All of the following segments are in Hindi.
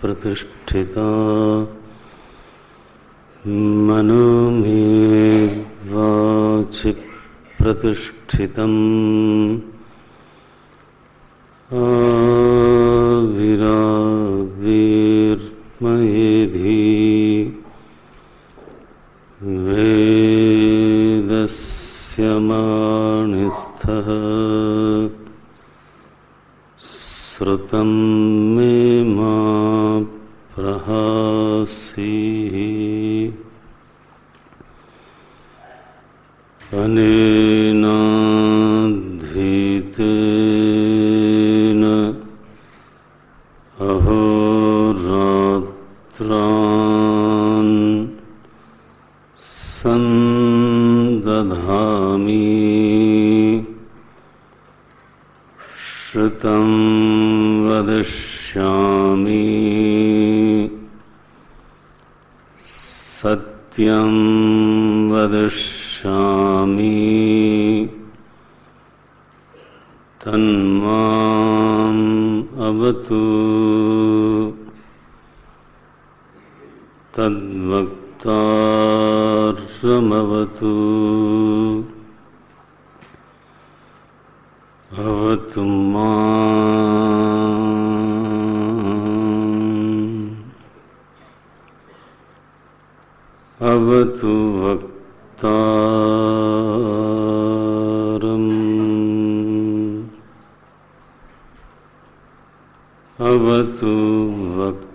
प्रतिष्ठिता मनो मे वाचि प्रतिष्ठितम् आविराविर्मयेधि वेदस्य मानिस्थः श्रुतं मे मा प्रहासीः अनेनाधीतेन अहोरात्रान् सन्दधामि श्रुतं वदिष्यामि सत्यं वदिष्यामि तन्माम् अवतु तद्वक्तारमवतु अवतु माम् अवतु वक्तारम् अवतु वक्तारम्।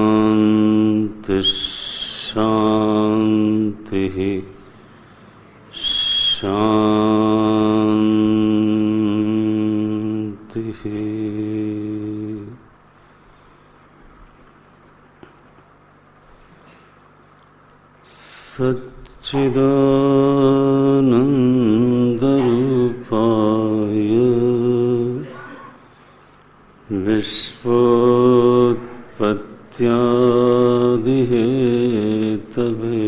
शांति शांति शांति। सच्चिदानन्दरूपाय विश्वोत्पत्त्यादिहेतवे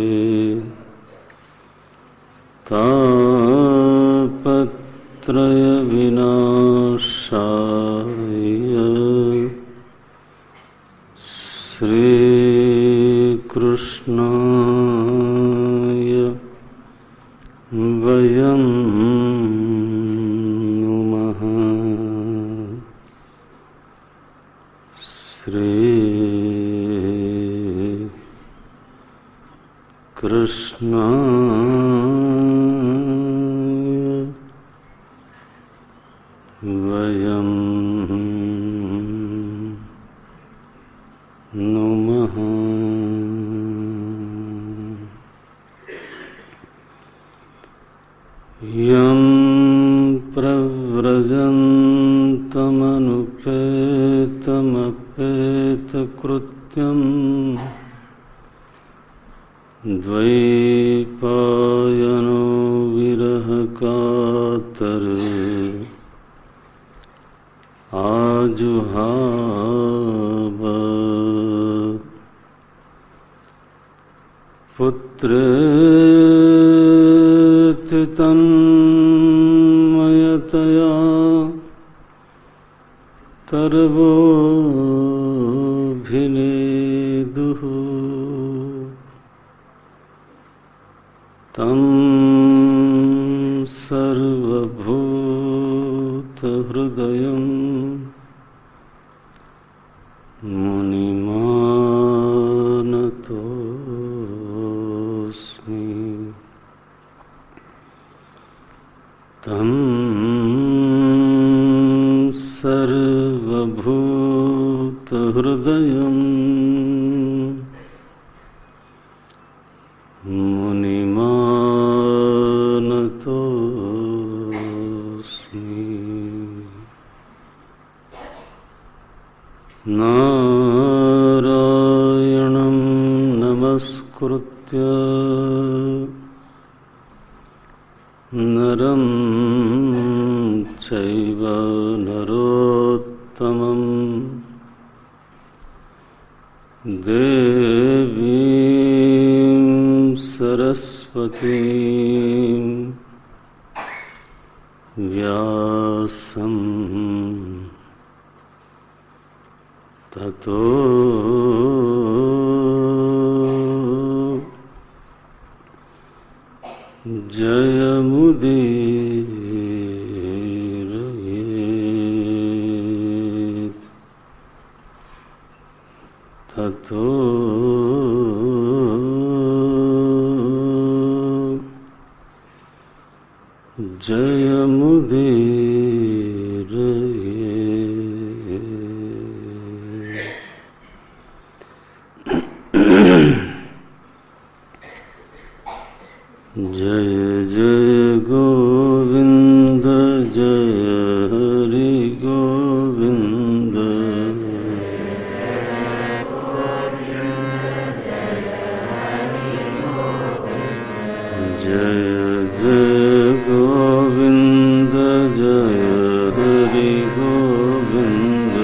तापत्रयविनाशाय श्रीकृष्णाय वयं नुमः। श्रीकृष्णाय वयं नुमः। यं प्रव्रजन्तमनुपेतमपेतकृत्यं सत्यम् द्वैपायनो विरह कातर आजुहाव पुत्रेति तन्मयतया तरवोऽभिनेदुः तं सर्वभूतहृदयं मुनिमानतोऽस्मि। तं सर्वभूतहृदयं मुनिमानतोऽस्मि। नारायणं नमस्कृत्य नरं चैव नरोत्तमं देवीं सरस्वतीं व्यासं ततो जयमुदीरयेत्। ततो जयमुदीरयेत्। जय जय गोविंद जय हरि गोविंद। जय जय गोविंद जय हरि गोविंद।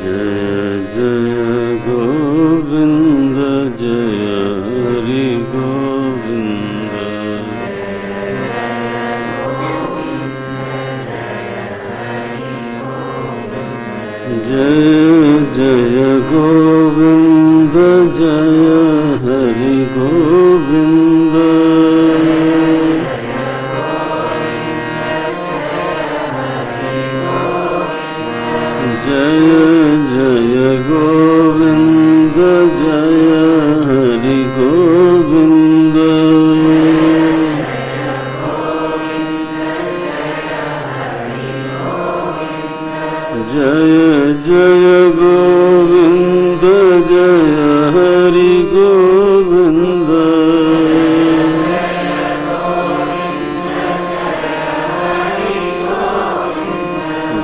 जय जय गोविंद जय हरि गोविंद। जय जय गोविंद जय हरि गोविंद। जय जय गोविंद जय हरि गोविंद। जय जय गोविंद जय हरि गोविंद।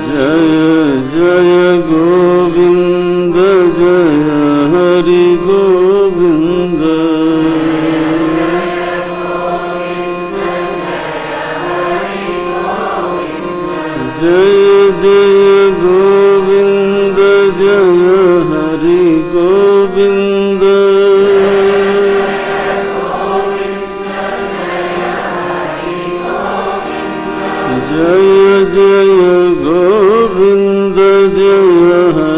जय जय गोविंद जय हरि गोविंद। जय जय गोविंद जय हरि गोविंद। जय जय गोविंद जय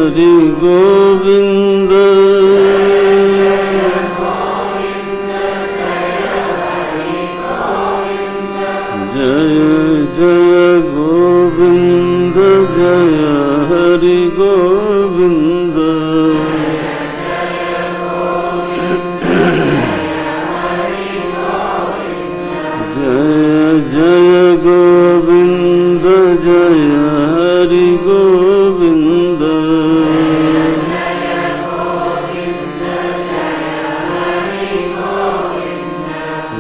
हरि गोविंद। जय जय गोविंद जय हरि गोविंद। जय जय गोविंद जय हरि गोविंद।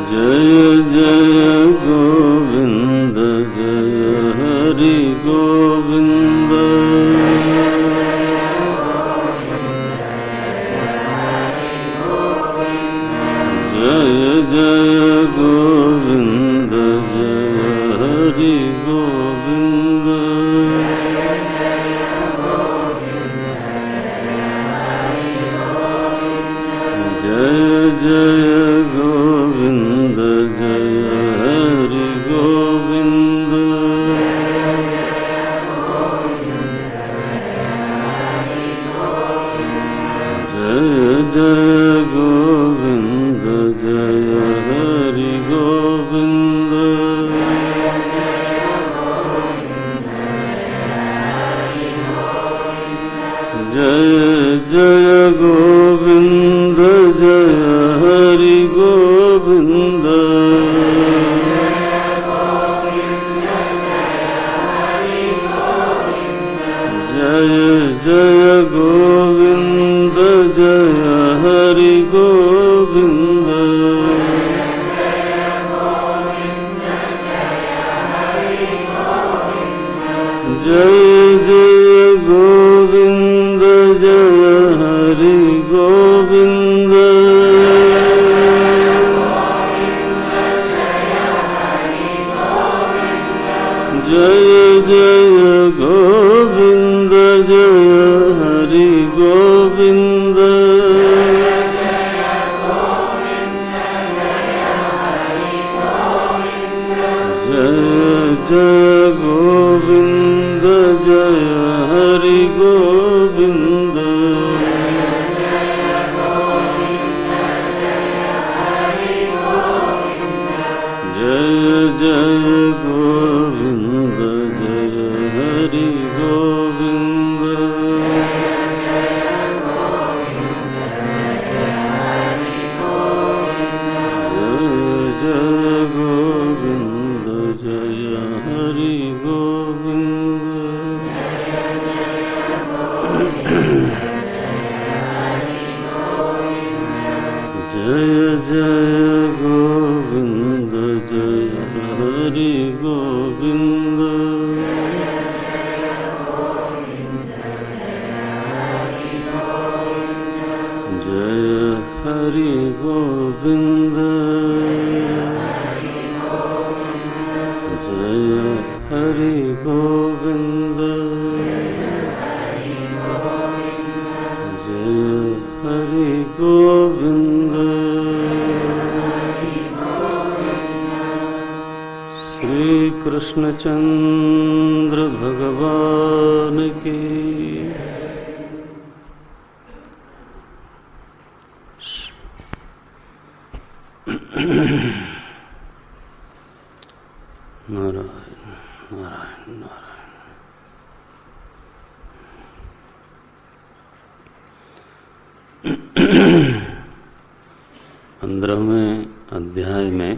जय जय गोविंद जय जय जय गोविंद जय हरि गोविंद जय जय गोविंद जय हरि गोविंद जय जय गोविंद जय हरि गोविंद जय जय गोविंद जय हरि गोविंद जय जय गोविंद जय हरि गोविंद जय जय गोविंद जय हरि गोविंद जय हरि गोविंद जय हरि गोविंद जय हरि गोविंद श्री कृष्णचंद्र भगवान की नारायण नारायण नारायण। 15वें अध्याय में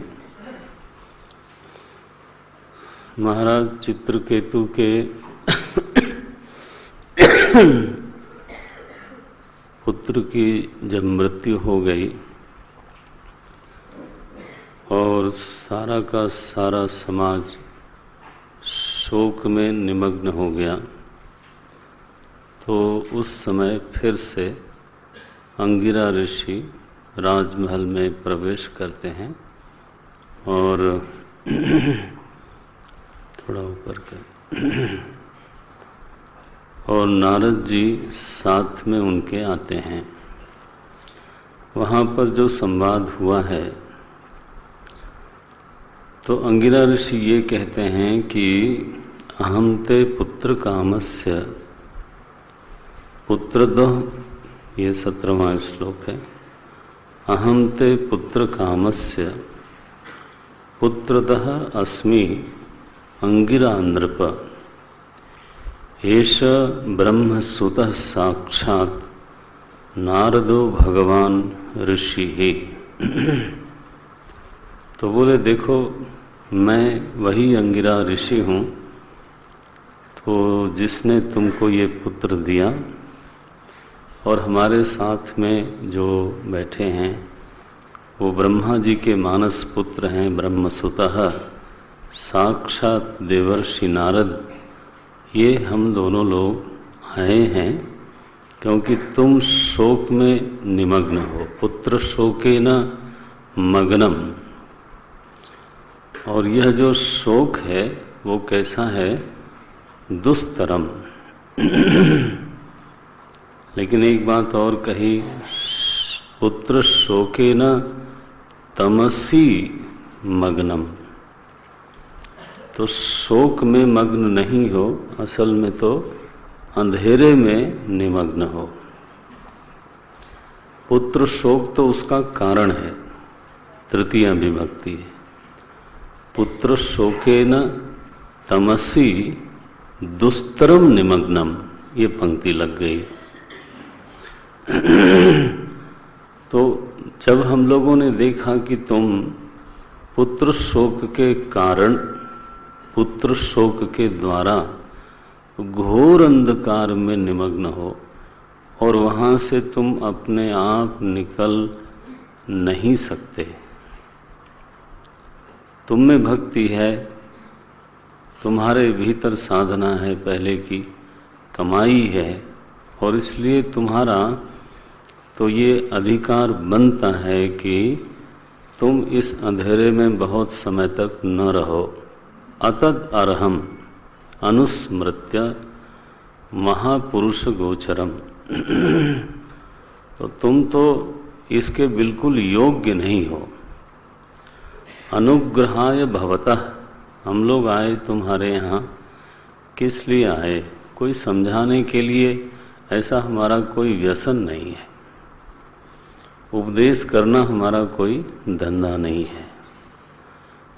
महाराज चित्रकेतु के पुत्र की जब मृत्यु हो गई और सारा का सारा समाज शोक में निमग्न हो गया, तो उस समय फिर से अंगिरा ऋषि राजमहल में प्रवेश करते हैं और थोड़ा ऊपर कर और नारद जी साथ में उनके आते हैं। वहाँ पर जो संवाद हुआ है, तो अंगिरा ऋषि ये कहते हैं कि अहम ते पुत्र कामस्य पुत्रदः, ये 17वां श्लोक है। अहम ते पुत्र कामस्य पुत्रदः अस्मि अंगिरा नृप एष ब्रह्मसुतः साक्षात् नारदो भगवान ऋषि ही। तो बोले देखो, मैं वही अंगिरा ऋषि हूँ, तो जिसने तुमको ये पुत्र दिया, और हमारे साथ में जो बैठे हैं वो ब्रह्मा जी के मानस पुत्र हैं, ब्रह्मसुतः साक्षात देवर्षि नारद। ये हम दोनों लोग आए हैं क्योंकि तुम शोक में निमग्न हो। पुत्र शोकेन मग्नम। और यह जो शोक है वो कैसा है? दुस्तरम। लेकिन एक बात और कही, पुत्र शोकेन तमसी मग्नम। तो शोक में मग्न नहीं हो, असल में तो अंधेरे में निमग्न हो। पुत्र शोक तो उसका कारण है, तृतीय विभक्ति है। पुत्र शोकेन तमसी दुस्तरम निमग्नम, ये पंक्ति लग गई। तो जब हम लोगों ने देखा कि तुम पुत्र शोक के कारण, पुत्र शोक के द्वारा घोर अंधकार में निमग्न हो और वहाँ से तुम अपने आप निकल नहीं सकते, तुम में भक्ति है तुम्हारे भीतर साधना है, पहले की कमाई है, और इसलिए तुम्हारा तो ये अधिकार बनता है कि तुम इस अंधेरे में बहुत समय तक न रहो। अतद अर्हम अनुस्मृत्य महापुरुष गोचरम। तो तुम तो इसके बिल्कुल योग्य नहीं हो। अनुग्रहाय भवतः, हम लोग आए तुम्हारे यहाँ, किस लिए आए? कोई समझाने के लिए, ऐसा हमारा कोई व्यसन नहीं है। उपदेश करना हमारा कोई धंधा नहीं है।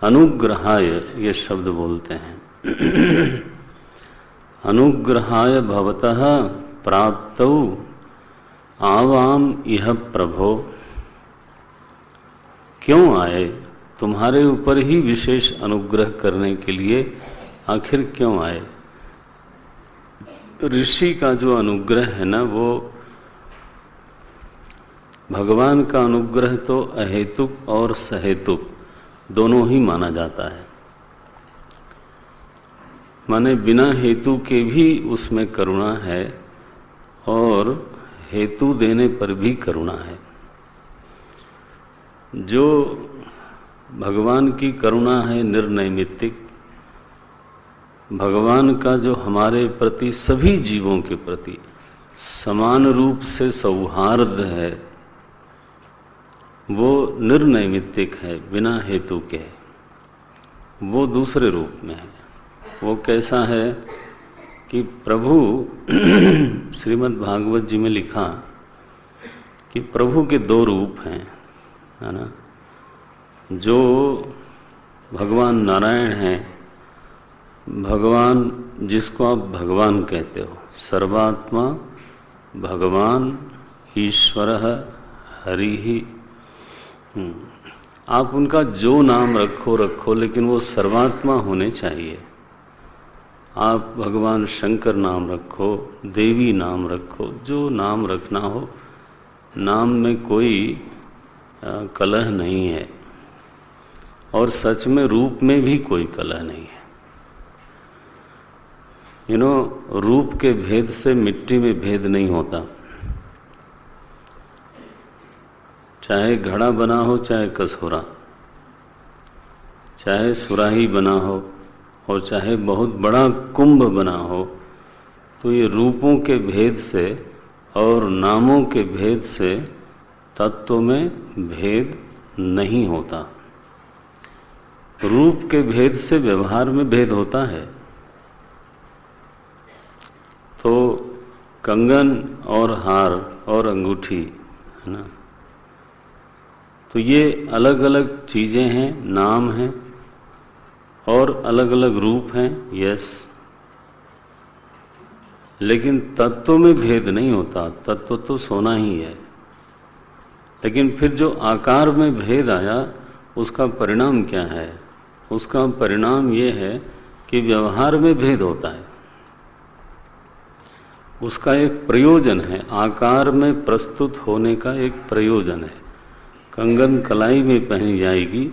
अनुग्रहाय ये शब्द बोलते हैं। अनुग्रहाय भवतः प्राप्तौ आवाम इह प्रभो। क्यों आए? तुम्हारे ऊपर ही विशेष अनुग्रह करने के लिए आखिर क्यों आए? ऋषि का जो अनुग्रह है ना, वो भगवान का अनुग्रह तो अहेतुक और सहेतुक दोनों ही माना जाता है। माने बिना हेतु के भी उसमें करुणा है और हेतु देने पर भी करुणा है। जो भगवान की करुणा है निर्नैमित्तिक, भगवान का जो हमारे प्रति, सभी जीवों के प्रति समान रूप से सौहार्द है, वो निर्नैमित्तिक है, बिना हेतु के। वो दूसरे रूप में है। वो कैसा है कि प्रभु श्रीमद् भागवत जी में लिखा कि प्रभु के दो रूप हैं, है ना। जो भगवान नारायण हैं, भगवान जिसको आप भगवान कहते हो, सर्वात्मा भगवान ईश्वरः हरिः। आप उनका जो नाम रखो, लेकिन वो सर्वात्मा होने चाहिए। आप भगवान शंकर नाम रखो, देवी नाम रखो, जो नाम रखना हो, नाम में कोई कलह नहीं है, और सच में रूप में भी कोई कलह नहीं है। रूप के भेद से मिट्टी में भेद नहीं होता। चाहे घड़ा बना हो, चाहे कसोरा, चाहे सुराही बना हो, और चाहे बहुत बड़ा कुंभ बना हो, तो ये रूपों के भेद से और नामों के भेद से तत्व में भेद नहीं होता। रूप के भेद से व्यवहार में भेद होता है। तो कंगन और हार और अंगूठी, है ना, तो ये अलग अलग चीजें हैं, नाम हैं, और अलग अलग रूप हैं, यस। लेकिन तत्व में भेद नहीं होता। तत्व तो सोना ही है। लेकिन फिर जो आकार में भेद आया, उसका परिणाम क्या है? उसका परिणाम ये है कि व्यवहार में भेद होता है। उसका एक प्रयोजन है, आकार में प्रस्तुत होने का एक प्रयोजन है। कंगन कलाई में पहनी जाएगी,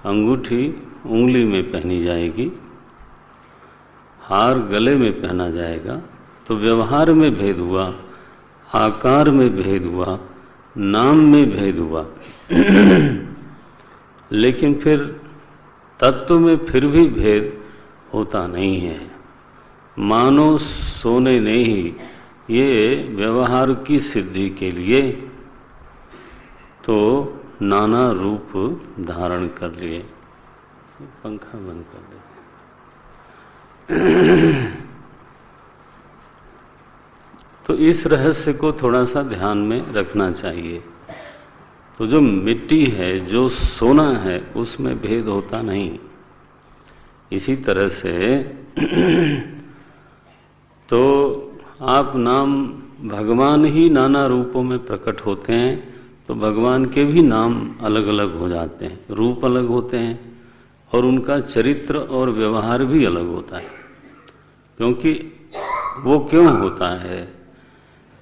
अंगूठी उंगली में पहनी जाएगी, हार गले में पहना जाएगा। तो व्यवहार में भेद हुआ, आकार में भेद हुआ, नाम में भेद हुआ। लेकिन फिर तत्व में फिर भी भेद होता नहीं है। मानो सोने ने ही ये व्यवहार की सिद्धि के लिए तो नाना रूप धारण कर लिए। पंखा बंद कर दे। तो इस रहस्य को थोड़ा सा ध्यान में रखना चाहिए। तो जो मिट्टी है, जो सोना है, उसमें भेद होता नहीं। इसी तरह से तो आप नाम भगवान ही नाना रूपों में प्रकट होते हैं, तो भगवान के भी नाम अलग अलग हो जाते हैं, रूप अलग होते हैं, और उनका चरित्र और व्यवहार भी अलग होता है। क्योंकि वो क्यों होता है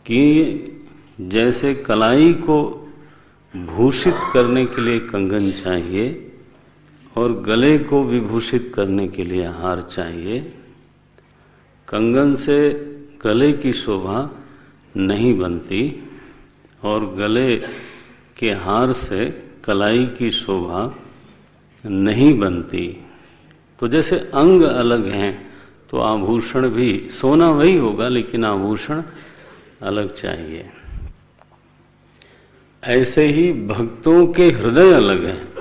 कि जैसे कलाई को भूषित करने के लिए कंगन चाहिए, और गले को विभूषित करने के लिए हार चाहिए। कंगन से गले की शोभा नहीं बनती और गले के हार से कलाई की शोभा नहीं बनती। तो जैसे अंग अलग हैं तो आभूषण भी, सोना वही होगा लेकिन आभूषण अलग चाहिए। ऐसे ही भक्तों के हृदय अलग हैं।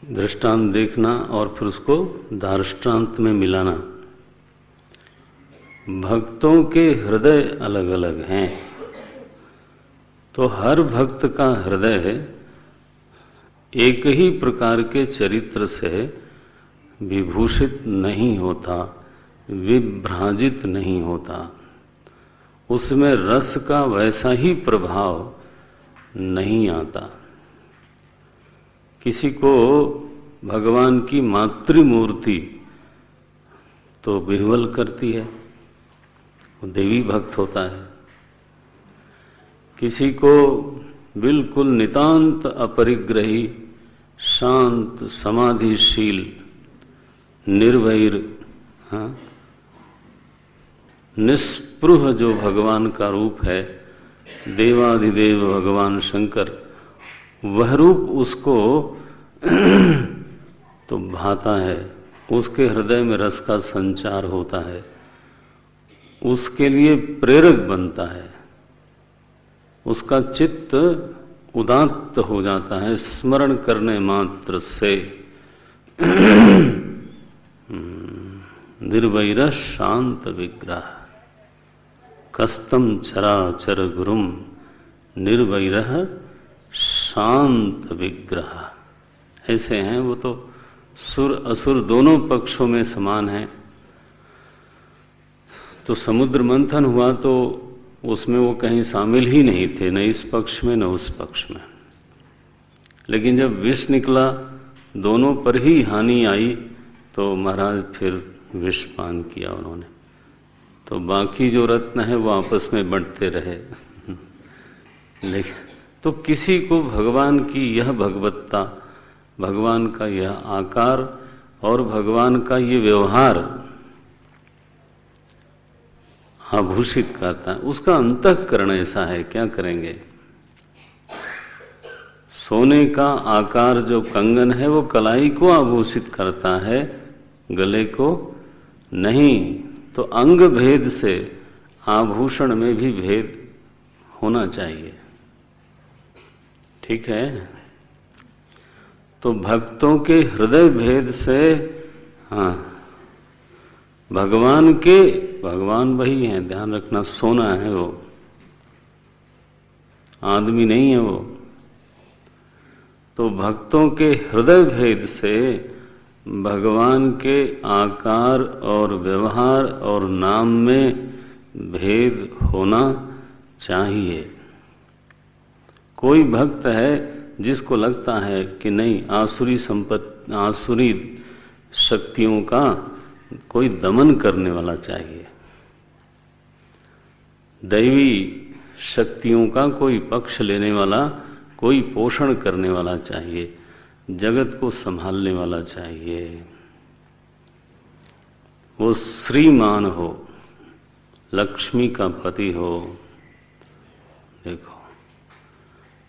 दृष्टांत देखना और फिर उसको दार्ष्टान्त में मिलाना। भक्तों के हृदय अलग अलग हैं, तो हर भक्त का हृदय एक ही प्रकार के चरित्र से विभूषित नहीं होता, विभ्राजित नहीं होता, उसमें रस का वैसा ही प्रभाव नहीं आता। किसी को भगवान की मातृमूर्ति तो विह्वल करती है, वो देवी भक्त होता है। किसी को बिल्कुल नितांत अपरिग्रही, शांत, समाधिशील, निर्वैर, निस्पृह जो भगवान का रूप है, देवाधिदेव भगवान शंकर, वह रूप उसको तो भाता है, उसके हृदय में रस का संचार होता है, उसके लिए प्रेरक बनता है, उसका चित्त उदात्त हो जाता है स्मरण करने मात्र से। निर्वैर शांत विग्रह कस्तम चराचर गुरुम निर्वैर शांत विग्रह। ऐसे हैं वो तो, सुर असुर दोनों पक्षों में समान हैं। तो समुद्र मंथन हुआ तो उसमें वो कहीं शामिल ही नहीं थे, न इस पक्ष में न उस पक्ष में। लेकिन जब विष निकला, दोनों पर ही हानि आई, तो महाराज फिर विष पान किया उन्होंने। तो बाकी जो रत्न है वो आपस में बंटते रहे। लेकिन तो किसी को भगवान की यह भगवत्ता, भगवान का यह आकार और भगवान का ये व्यवहार आभूषित करता है। उसका अंतःकरण ऐसा है, क्या करेंगे। सोने का आकार जो कंगन है वो कलाई को आभूषित करता है, गले को नहीं। तो अंग भेद से आभूषण में भी भेद होना चाहिए, ठीक है। तो भक्तों के हृदय भेद से, भगवान वही है, ध्यान रखना, सोना है वो, आदमी नहीं है वो। तो भक्तों के हृदय भेद से भगवान के आकार और व्यवहार और नाम में भेद होना चाहिए। कोई भक्त है जिसको लगता है कि नहीं, आसुरी शक्तियों का कोई दमन करने वाला चाहिए, दैवी शक्तियों का कोई पक्ष लेने वाला, कोई पोषण करने वाला चाहिए, जगत को संभालने वाला चाहिए, वो श्रीमान हो, लक्ष्मी का पति हो, देखो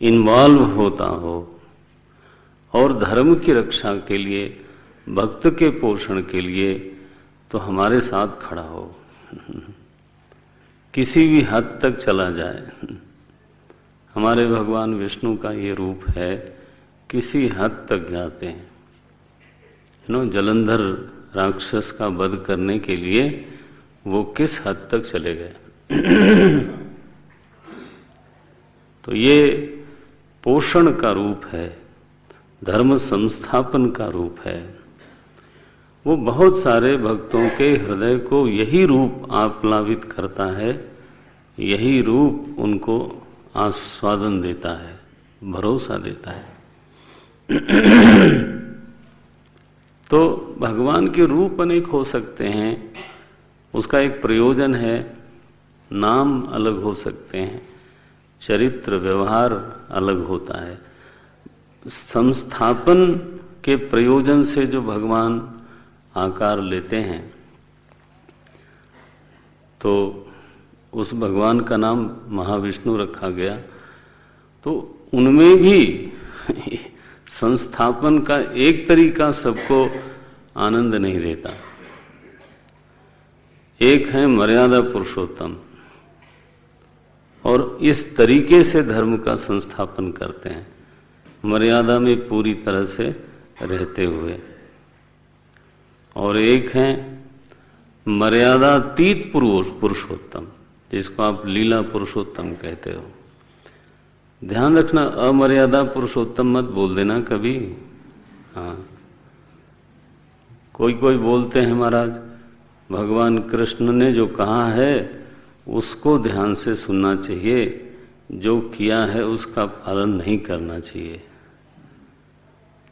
इन्वॉल्व होता हो और धर्म की रक्षा के लिए, भक्त के पोषण के लिए तो हमारे साथ खड़ा हो, किसी भी हद तक चला जाए। हमारे भगवान विष्णु का ये रूप है, किसी हद तक जाते हैं। जलंधर राक्षस का वध करने के लिए वो किस हद तक चले गए। तो ये पोषण का रूप है, धर्म संस्थापन का रूप है। वो बहुत सारे भक्तों के हृदय को यही रूप आप्लावित करता है, यही रूप उनको आस्वादन देता है, भरोसा देता है। तो भगवान के रूप अनेक हो सकते हैं, उसका एक प्रयोजन है, नाम अलग हो सकते हैं, चरित्र व्यवहार अलग होता है। संस्थापन के प्रयोजन से जो भगवान आकार लेते हैं तो उस भगवान का नाम महाविष्णु रखा गया। तो उनमें भी संस्थापन का एक तरीका सबको आनंद नहीं देता। एक है मर्यादा पुरुषोत्तम, और इस तरीके से धर्म का संस्थापन करते हैं, मर्यादा में पूरी तरह से रहते हुए। और एक है मर्यादातीत पुरुषोत्तम, जिसको आप लीला पुरुषोत्तम कहते हो। ध्यान रखना, अमर्यादा पुरुषोत्तम मत बोल देना कभी। हाँ, कोई कोई बोलते हैं महाराज भगवान कृष्ण ने जो कहा है उसको ध्यान से सुनना चाहिए, जो किया है उसका पालन नहीं करना चाहिए।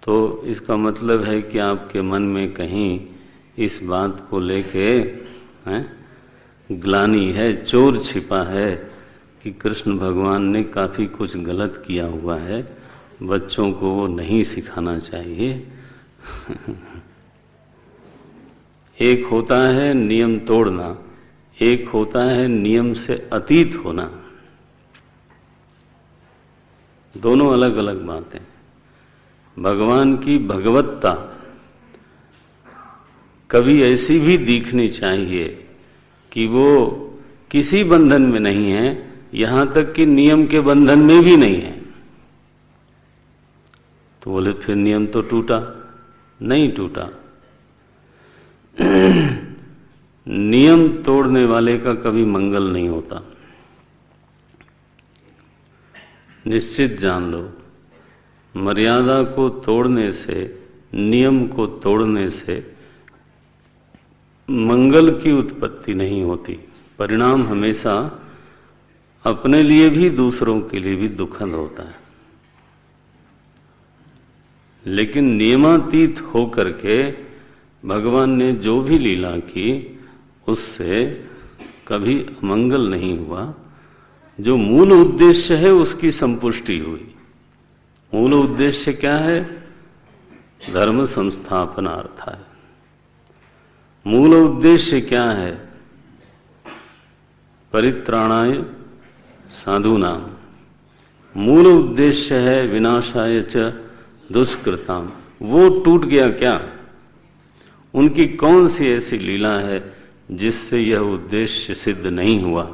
तो इसका मतलब है कि आपके मन में कहीं इस बात को लेके ग्लानि है, चोर छिपा है कि कृष्ण भगवान ने काफी कुछ गलत किया हुआ है, बच्चों को वो नहीं सिखाना चाहिए। एक होता है नियम तोड़ना, एक होता है नियम से अतीत होना। दोनों अलग अलग बातें। भगवान की भगवत्ता कभी ऐसी भी दिखनी चाहिए कि वो किसी बंधन में नहीं है, यहां तक कि नियम के बंधन में भी नहीं है। तो बोले फिर नियम तो टूटा? नहीं टूटा। नियम तोड़ने वाले का कभी मंगल नहीं होता, निश्चित जान लो। मर्यादा को तोड़ने से, नियम को तोड़ने से मंगल की उत्पत्ति नहीं होती। परिणाम हमेशा अपने लिए भी दूसरों के लिए भी दुखद होता है। लेकिन नियमातीत होकर के भगवान ने जो भी लीला की उससे कभी अमंगल नहीं हुआ। जो मूल उद्देश्य है उसकी संपुष्टि हुई। मूल उद्देश्य क्या है? धर्म संस्थापनार्थ है। मूल उद्देश्य क्या है? परित्राणाय साधूनाम। मूल उद्देश्य है विनाशाय च दुष्कृताम। वो टूट गया क्या? उनकी कौन सी ऐसी लीला है जिससे यह उद्देश्य सिद्ध नहीं हुआ?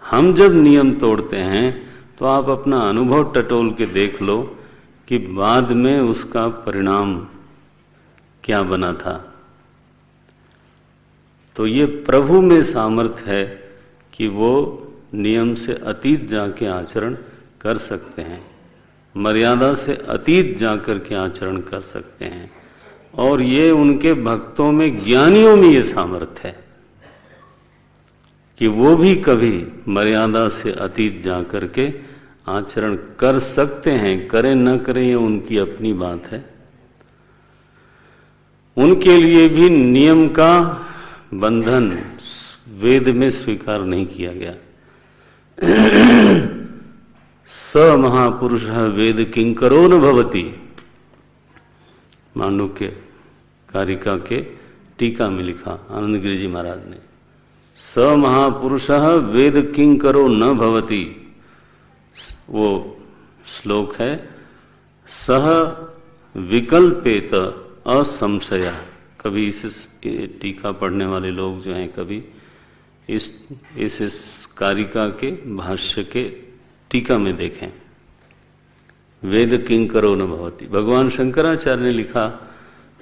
हम जब नियम तोड़ते हैं तो आप अपना अनुभव टटोल के देख लो कि बाद में उसका परिणाम क्या बना था। तो ये प्रभु में सामर्थ्य है कि वो नियम से अतीत जाके आचरण कर सकते हैं, मर्यादा से अतीत जाकर के आचरण कर सकते हैं। और ये उनके भक्तों में, ज्ञानियों में ये सामर्थ्य है कि वो भी कभी मर्यादा से अतीत जाकर के आचरण कर सकते हैं। करें न करें ये उनकी अपनी बात है। उनके लिए भी नियम का बंधन वेद में स्वीकार नहीं किया गया। स महापुरुष वेद किंकरो न भवति, मांडुक्य कारिका के टीका में लिखा आनंद गिरि जी महाराज ने। स महापुरुष वेद किंकरो न भवति, वो श्लोक है। सह विकल्पेत असंशय। कभी इस टीका पढ़ने वाले लोग जो हैं कभी इस कारिका के भाष्य के टीका में देखें, वेद किंकरो न भवति। भगवान शंकराचार्य ने लिखा,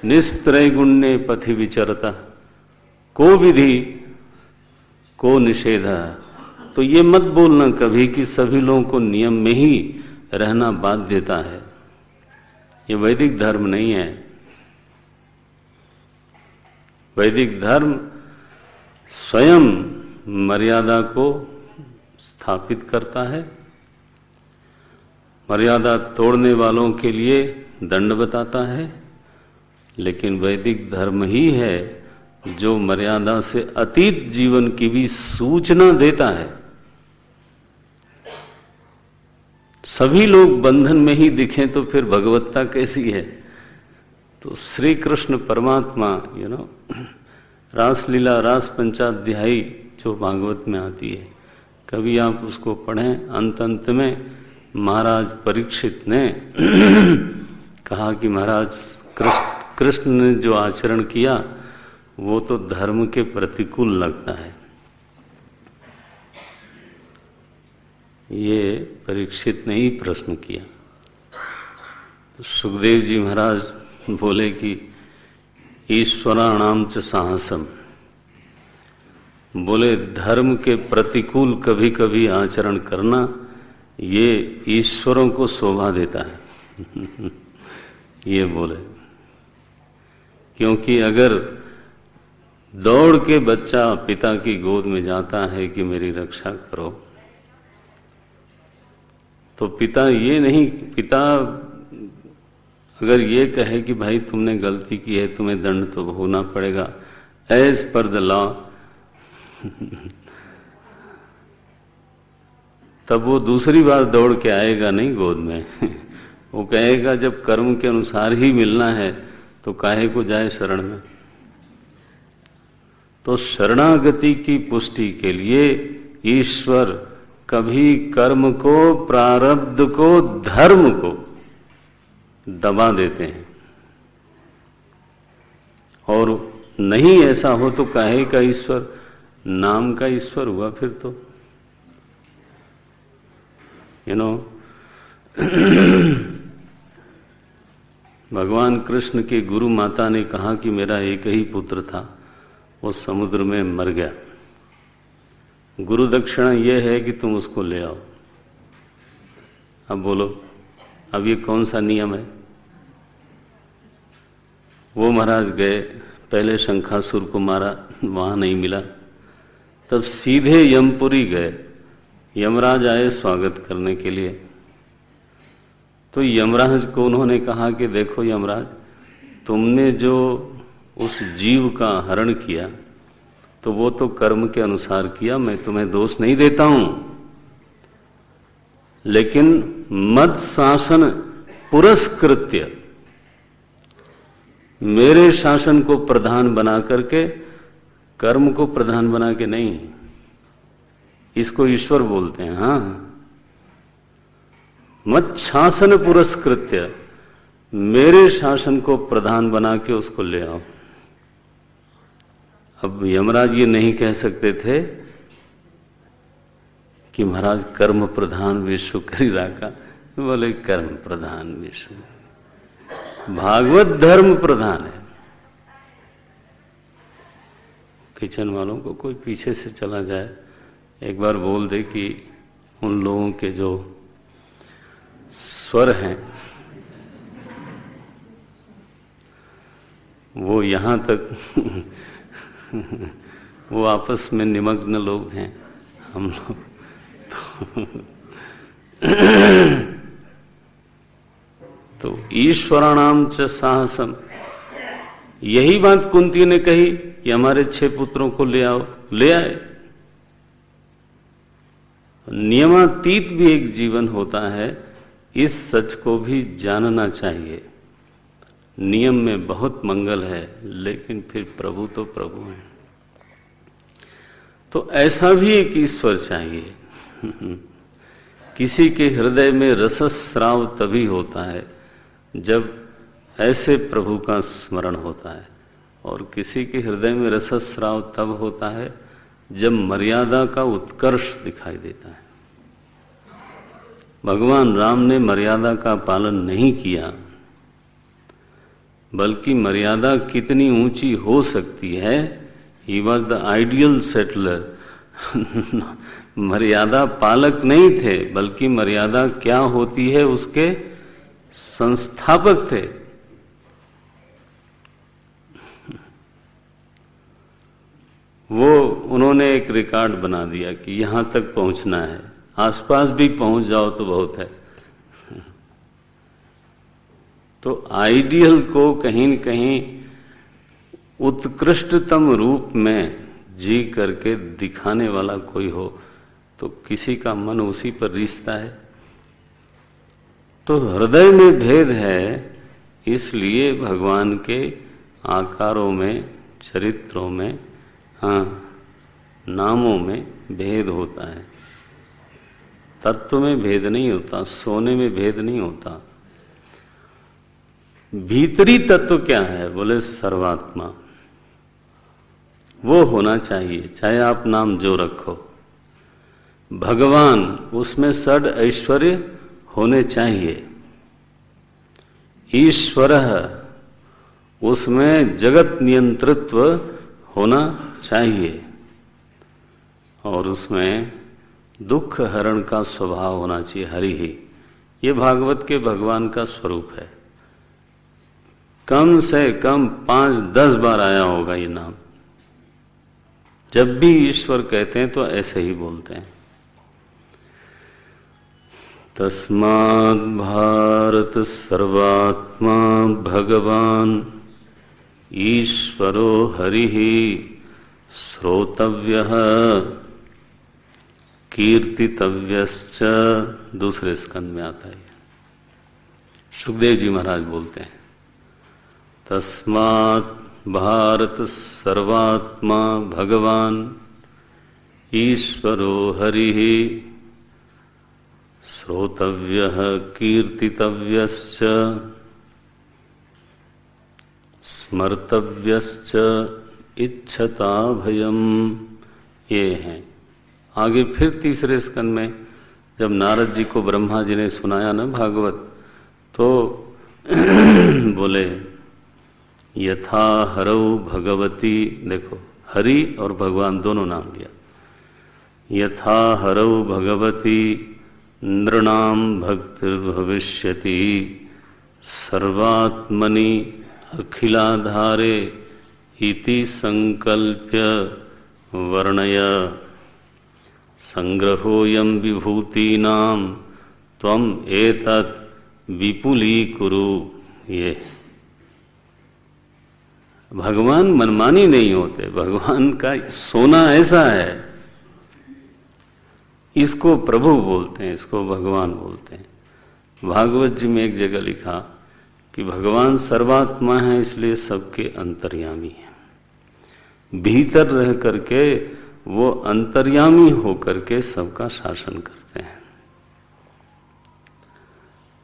निस्त्रैगुण्ये पथि विचरता को विधि को निषेध। तो ये मत बोलना कभी कि सभी लोगों को नियम में ही रहना बाध्यता है। ये वैदिक धर्म नहीं है। वैदिक धर्म स्वयं मर्यादा को स्थापित करता है, मर्यादा तोड़ने वालों के लिए दंड बताता है। लेकिन वैदिक धर्म ही है जो मर्यादा से अतीत जीवन की भी सूचना देता है। सभी लोग बंधन में ही दिखें तो फिर भगवत्ता कैसी है? तो श्री कृष्ण परमात्मा रासलीला रास पंचाध्यायी जो भागवत में आती है, कभी आप उसको पढ़ें। अंत अंत में महाराज परीक्षित ने कहा कि महाराज कृष्ण ने जो आचरण किया वो तो धर्म के प्रतिकूल लगता है। ये परीक्षित ने ही प्रश्न किया। तो सुखदेव जी महाराज बोले कि ईश्वराणाम च साहसम, बोले धर्म के प्रतिकूल कभी कभी आचरण करना ये ईश्वरों को शोभा देता है। ये बोले, क्योंकि अगर दौड़ के बच्चा पिता की गोद में जाता है कि मेरी रक्षा करो, तो पिता अगर ये कहे कि भाई तुमने गलती की है, तुम्हें दंड तो भोगना पड़ेगा एज पर द लॉ, तब वो दूसरी बार दौड़ के आएगा नहीं गोद में। वो कहेगा जब कर्म के अनुसार ही मिलना है तो काहे को जाए शरण में। तो शरणागति की पुष्टि के लिए ईश्वर कभी कर्म को, प्रारब्ध को, धर्म को दबा देते हैं, और नहीं ऐसा हो तो काहे का ईश्वर, नाम का ईश्वर हुआ फिर तो। भगवान कृष्ण के गुरु माता ने कहा कि मेरा एक ही पुत्र था, वो समुद्र में मर गया, गुरु दक्षिणा यह है कि तुम उसको ले आओ। अब बोलो, अब ये कौन सा नियम है? वो महाराज गए, पहले शंखासुर को मारा, वहां नहीं मिला, तब सीधे यमपुरी गए। यमराज आए स्वागत करने के लिए। तो यमराज को उन्होंने कहा कि देखो यमराज, तुमने जो उस जीव का हरण किया तो वो तो कर्म के अनुसार किया, मैं तुम्हें दोष नहीं देता हूं, लेकिन मद शासन पुरस्कृत्य, मेरे शासन को प्रधान बना करके, कर्म को प्रधान बना के नहीं। इसको ईश्वर बोलते हैं। हाँ, मत शासन पुरस्कृत्य, मेरे शासन को प्रधान बना के उसको ले आओ। अब यमराज ये नहीं कह सकते थे कि महाराज कर्म प्रधान विश्व करी राका, बोले कर्म प्रधान विश्व, भागवत धर्म प्रधान है। किचन वालों को कोई पीछे से चला जाए, एक बार बोल दे कि उन लोगों के जो स्वर हैं वो यहां तक वो आपस में निमग्न लोग हैं, हम लोग तो ईश्वराणाम च साहसम, यही बात कुंती ने कही कि हमारे 6 पुत्रों को ले आओ, ले आए। नियमातीत भी एक जीवन होता है, इस सच को भी जानना चाहिए। नियम में बहुत मंगल है, लेकिन फिर प्रभु तो प्रभु है। तो ऐसा भी एक ईश्वर चाहिए। किसी के हृदय में रसस्राव तभी होता है जब ऐसे प्रभु का स्मरण होता है, और किसी के हृदय में रसस्राव तब होता है जब मर्यादा का उत्कर्ष दिखाई देता है। भगवान राम ने मर्यादा का पालन नहीं किया, बल्कि मर्यादा कितनी ऊंची हो सकती है, he was the ideal settler. मर्यादा पालक नहीं थे, बल्कि मर्यादा क्या होती है उसके संस्थापक थे। वो उन्होंने एक रिकॉर्ड बना दिया कि यहां तक पहुंचना है, आसपास भी पहुंच जाओ तो बहुत है। तो आइडियल को कहीं न कहीं उत्कृष्टतम रूप में जी करके दिखाने वाला कोई हो तो किसी का मन उसी पर रिश्ता है। तो हृदय में भेद है, इसलिए भगवान के आकारों में, चरित्रों में, नामों में भेद होता है। तत्व में भेद नहीं होता, सोने में भेद नहीं होता। भीतरी तत्व क्या है? बोले सर्वात्मा। वो होना चाहिए, चाहे आप नाम जो रखो। भगवान, उसमें षड ऐश्वर्य होने चाहिए। ईश्वर, उसमें जगत नियंत्रित्व होना चाहिए और उसमें दुख हरण का स्वभाव होना चाहिए। हरि ही, ये भागवत के भगवान का स्वरूप है। कम से कम 5-10 बार आया होगा ये नाम। जब भी ईश्वर कहते हैं तो ऐसे ही बोलते हैं। तस्माद् भारत सर्वात्मा भगवान ईश्वरो हरिः श्रोतव्यः कीर्तितव्यश्च। दूसरे स्कंद में आता है। सुखदेव जी महाराज बोलते हैं, तस्मात् भारत सर्वात्मा भगवान ईश्वरो हरिः श्रोतव्यः कीर्तितव्यश्च स्मर्तव्यश्च इच्छता भयम। ये हैं। आगे फिर तीसरे स्कंद में जब नारद जी को ब्रह्मा जी ने सुनाया ना भागवत, तो बोले यथा हरौ भगवती, देखो हरि और भगवान दोनों नाम लिया। यथा हरौ भगवती नृणाम भक्तिर्भविष्यति सर्वात्मनि अखिलाधारे इति संकल्प्य वर्णय संग्रहोऽयं विभूतीनां त्वं एतत् विपुलीकुरु। ये भगवान मनमानी नहीं होते। भगवान का सोना ऐसा है, इसको प्रभु बोलते हैं, इसको भगवान बोलते हैं। भागवत जी में एक जगह लिखा कि भगवान सर्वात्मा है, इसलिए सबके अंतर्यामी है। भीतर रह करके वो अंतर्यामी होकर के सबका शासन करते हैं।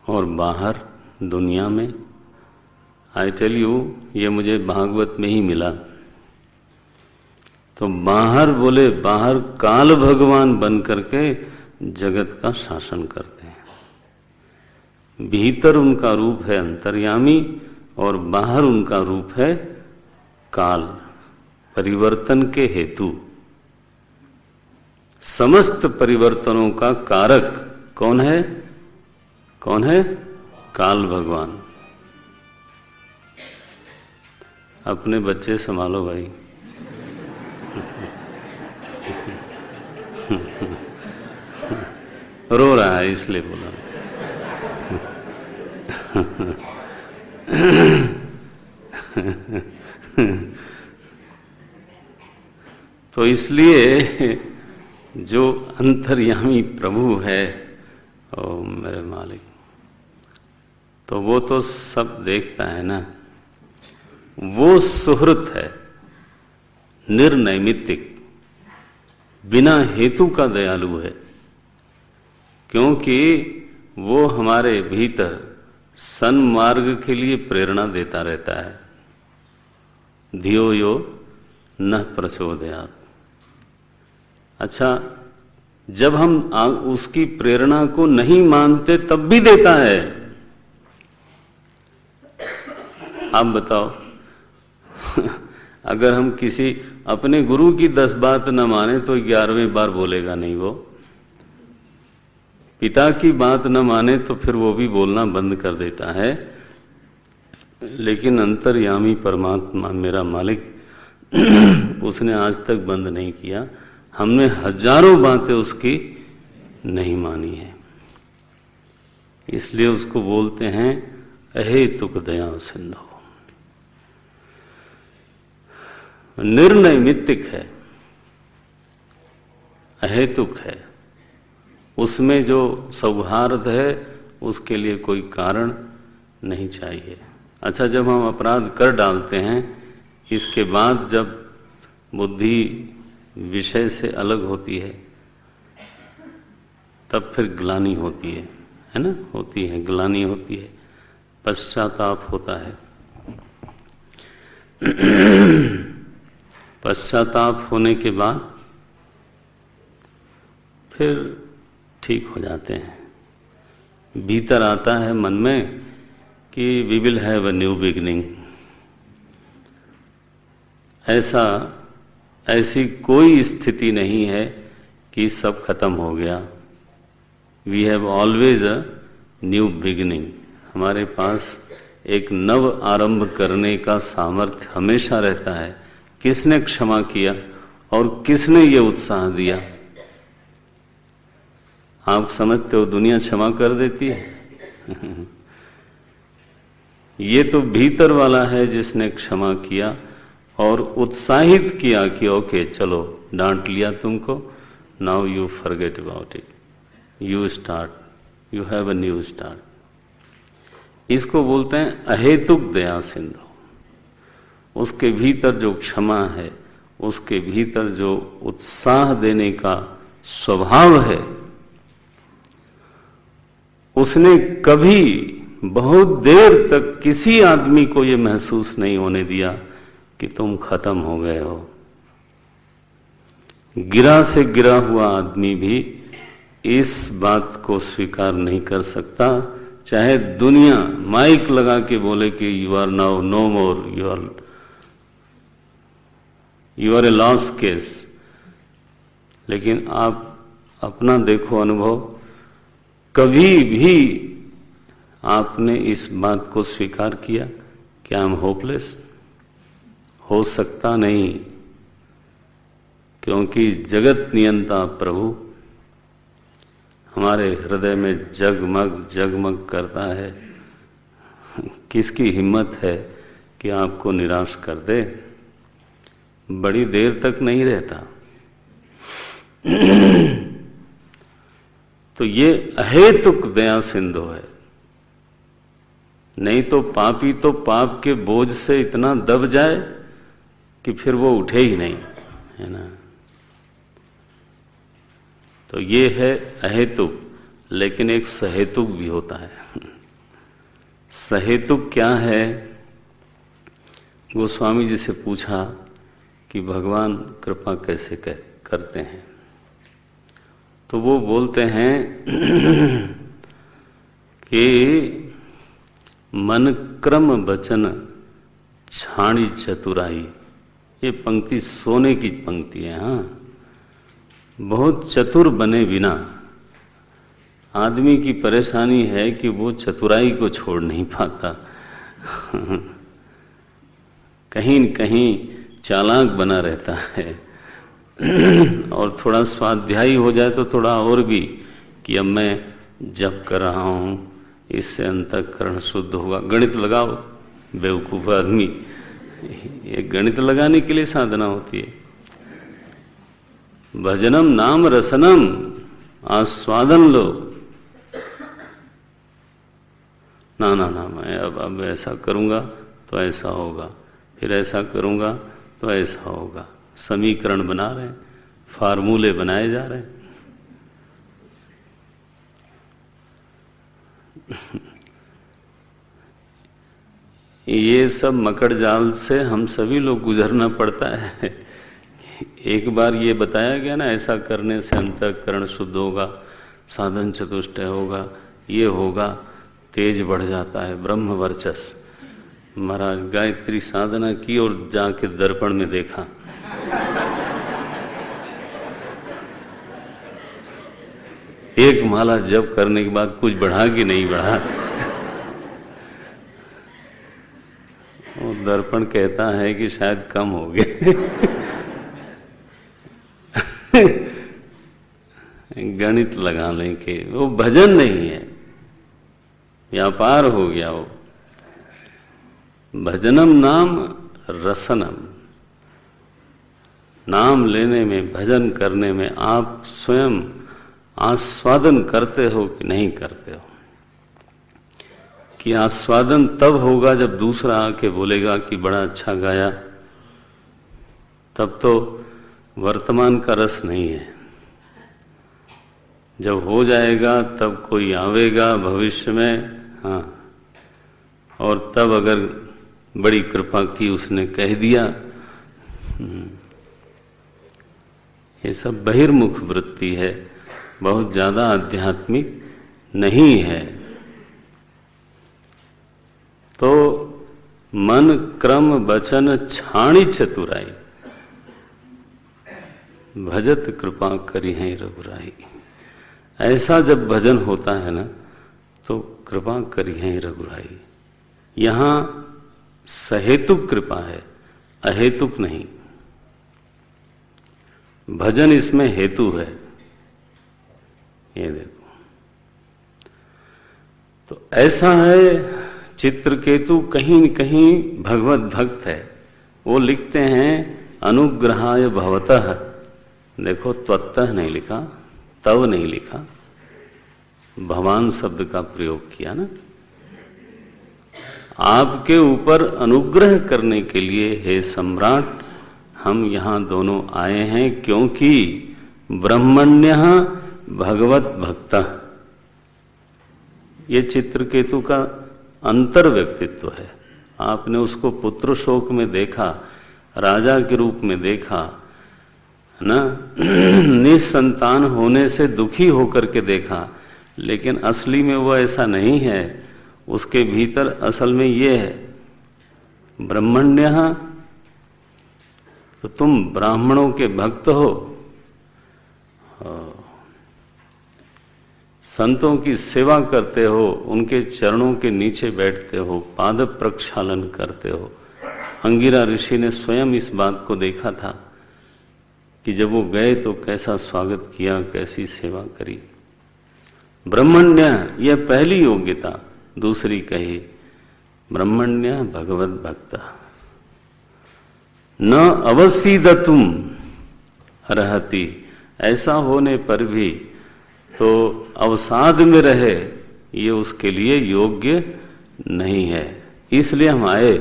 और बाहर दुनिया में, आई टेल यू, ये मुझे भागवत में ही मिला। तो बाहर बोले, बाहर काल भगवान बन करके जगत का शासन करते हैं। भीतर उनका रूप है अंतर्यामी और बाहर उनका रूप है काल, परिवर्तन के हेतु। समस्त परिवर्तनों का कारक कौन है? कौन है? काल भगवान। अपने बच्चे संभालो भाई। रो रहा है इसलिए बोला। तो इसलिए जो अंतर्यामी प्रभु है, ओ मेरे मालिक, तो वो तो सब देखता है ना। वो सुहृत है, निर्नैमित्तिक, बिना हेतु का दयालु है। क्योंकि वो हमारे भीतर सन्मार्ग के लिए प्रेरणा देता रहता है। धियो यो न प्रचोदयात्। अच्छा, जब हम उसकी प्रेरणा को नहीं मानते तब भी देता है। आप बताओ, अगर हम किसी अपने गुरु की 10 बात न माने तो 11वें बार बोलेगा नहीं। वो पिता की बात न माने तो फिर वो भी बोलना बंद कर देता है। लेकिन अंतर्यामी परमात्मा मेरा मालिक उसने आज तक बंद नहीं किया। हमने हजारों बातें उसकी नहीं मानी है, इसलिए उसको बोलते हैं अहेतुक दया सिंधु। निर्नैमित्तिक है, अहेतुक है। उसमें जो सौहार्द है उसके लिए कोई कारण नहीं चाहिए। अच्छा, जब हम अपराध कर डालते हैं, इसके बाद जब बुद्धि विषय से अलग होती है तब फिर ग्लानि होती है ना? होती है, ग्लानि होती है, पश्चाताप होता है। पश्चाताप होने के बाद फिर ठीक हो जाते हैं। भीतर आता है मन में कि we will have a new beginning. ऐसी कोई स्थिति नहीं है कि सब खत्म हो गया। We have always a new beginning. हमारे पास एक नव आरंभ करने का सामर्थ्य हमेशा रहता है। किसने क्षमा किया और किसने ये उत्साह दिया? आप समझते हो दुनिया क्षमा कर देती है? ये तो भीतर वाला है जिसने क्षमा किया और उत्साहित किया कि ओके चलो, डांट लिया तुमको, now you forget about it, you start, you have a new start. इसको बोलते हैं अहेतुक दया सिंधु। उसके भीतर जो क्षमा है, उसके भीतर जो उत्साह देने का स्वभाव है, उसने कभी बहुत देर तक किसी आदमी को यह महसूस नहीं होने दिया कि तुम खत्म हो गए हो। गिरा से गिरा हुआ आदमी भी इस बात को स्वीकार नहीं कर सकता, चाहे दुनिया माइक लगा के बोले कि you are now no more, you are a lost case. लेकिन आप अपना देखो अनुभव, कभी भी आपने इस बात को स्वीकार किया कि आई एम होपलेस? हो सकता नहीं, क्योंकि जगत नियंता प्रभु हमारे हृदय में जगमग जगमग करता है। किसकी हिम्मत है कि आपको निराश कर दे? बड़ी देर तक नहीं रहता। तो ये अहेतुक दया सिंधु है। नहीं तो पापी तो पाप के बोझ से इतना दब जाए कि फिर वो उठे ही नहीं, है ना? तो ये है अहेतुक। लेकिन एक सहेतुक भी होता है। सहेतुक क्या है? गोस्वामी जी से पूछा कि भगवान कृपा कैसे करते हैं, तो वो बोलते हैं कि मन क्रम वचन छाणी चतुराई। ये पंक्ति सोने की पंक्ति है। हाँ, बहुत चतुर बने बिना आदमी की परेशानी है कि वो चतुराई को छोड़ नहीं पाता। कहीं न कहीं चालाक बना रहता है। और थोड़ा स्वाध्यायी हो जाए तो थोड़ा और भी कि अब मैं जप कर रहा हूं, इससे अंतःकरण शुद्ध होगा। गणित लगाओ, बेवकूफ आदमी। ये गणित लगाने के लिए साधना होती है। भजनम नाम रसनम, आस्वादन लो। ना ना ना, मैं अब ऐसा करूंगा तो ऐसा होगा, फिर ऐसा करूंगा तो ऐसा होगा। समीकरण बना रहे हैं, फार्मूले बनाए जा रहे हैं। ये सब मकड़ जाल से हम सभी लोग गुजरना पड़ता है। एक बार ये बताया गया ना, ऐसा करने से अंतःकरण शुद्ध होगा, साधन चतुष्टय होगा, ये होगा, तेज बढ़ जाता है, ब्रह्म वर्चस। महाराज गायत्री साधना की और जाके दर्पण में देखा, एक माला जप करने के बाद कुछ बढ़ा कि नहीं बढ़ा। वो दर्पण कहता है कि शायद कम हो गए। गणित लगाने के, वो भजन नहीं है, व्यापार हो गया वो। भजनम नाम रसनम, नाम लेने में, भजन करने में आप स्वयं आस्वादन करते हो कि नहीं करते हो? कि आस्वादन तब होगा जब दूसरा आके बोलेगा कि बड़ा अच्छा गाया, तब तो वर्तमान का रस नहीं है। जब हो जाएगा तब कोई आवेगा भविष्य में, हाँ, और तब अगर बड़ी कृपा की उसने कह दिया। ये सब बहिर्मुख वृत्ति है, बहुत ज्यादा आध्यात्मिक नहीं है। तो मन क्रम वचन छाणी चतुराई, भजत कृपा करी है रघुराई। ऐसा जब भजन होता है ना, तो कृपा करी है रघुराई। यहां सहेतुक कृपा है, अहेतुक नहीं। भजन इसमें हेतु है। ये देखो, तो ऐसा है। चित्रकेतु कहीं न कहीं भगवत भक्त है। वो लिखते हैं अनुग्रहाय भवतः। देखो, त्वत्तः नहीं लिखा, तव नहीं लिखा, भगवान शब्द का प्रयोग किया ना। आपके ऊपर अनुग्रह करने के लिए हे सम्राट हम यहां दोनों आए हैं, क्योंकि ब्रह्मण्यः भगवत भक्तः। ये चित्रकेतु का अंतर व्यक्तित्व है। आपने उसको पुत्र शोक में देखा, राजा के रूप में देखा ना, निसंतान होने से दुखी होकर के देखा, लेकिन असली में वो ऐसा नहीं है। उसके भीतर असल में ये है ब्रह्मण्यः। तो तुम ब्राह्मणों के भक्त हो, संतों की सेवा करते हो, उनके चरणों के नीचे बैठते हो, पाद प्रक्षालन करते हो। अंगिरा ऋषि ने स्वयं इस बात को देखा था कि जब वो गए तो कैसा स्वागत किया, कैसी सेवा करी। ब्रह्मण्य, यह पहली योग्यता। दूसरी कही ब्रह्मण्य भगवत भक्त। न अवसीदतुम रहती, ऐसा होने पर भी तो अवसाद में रहे, ये उसके लिए योग्य नहीं है। इसलिए हम आए,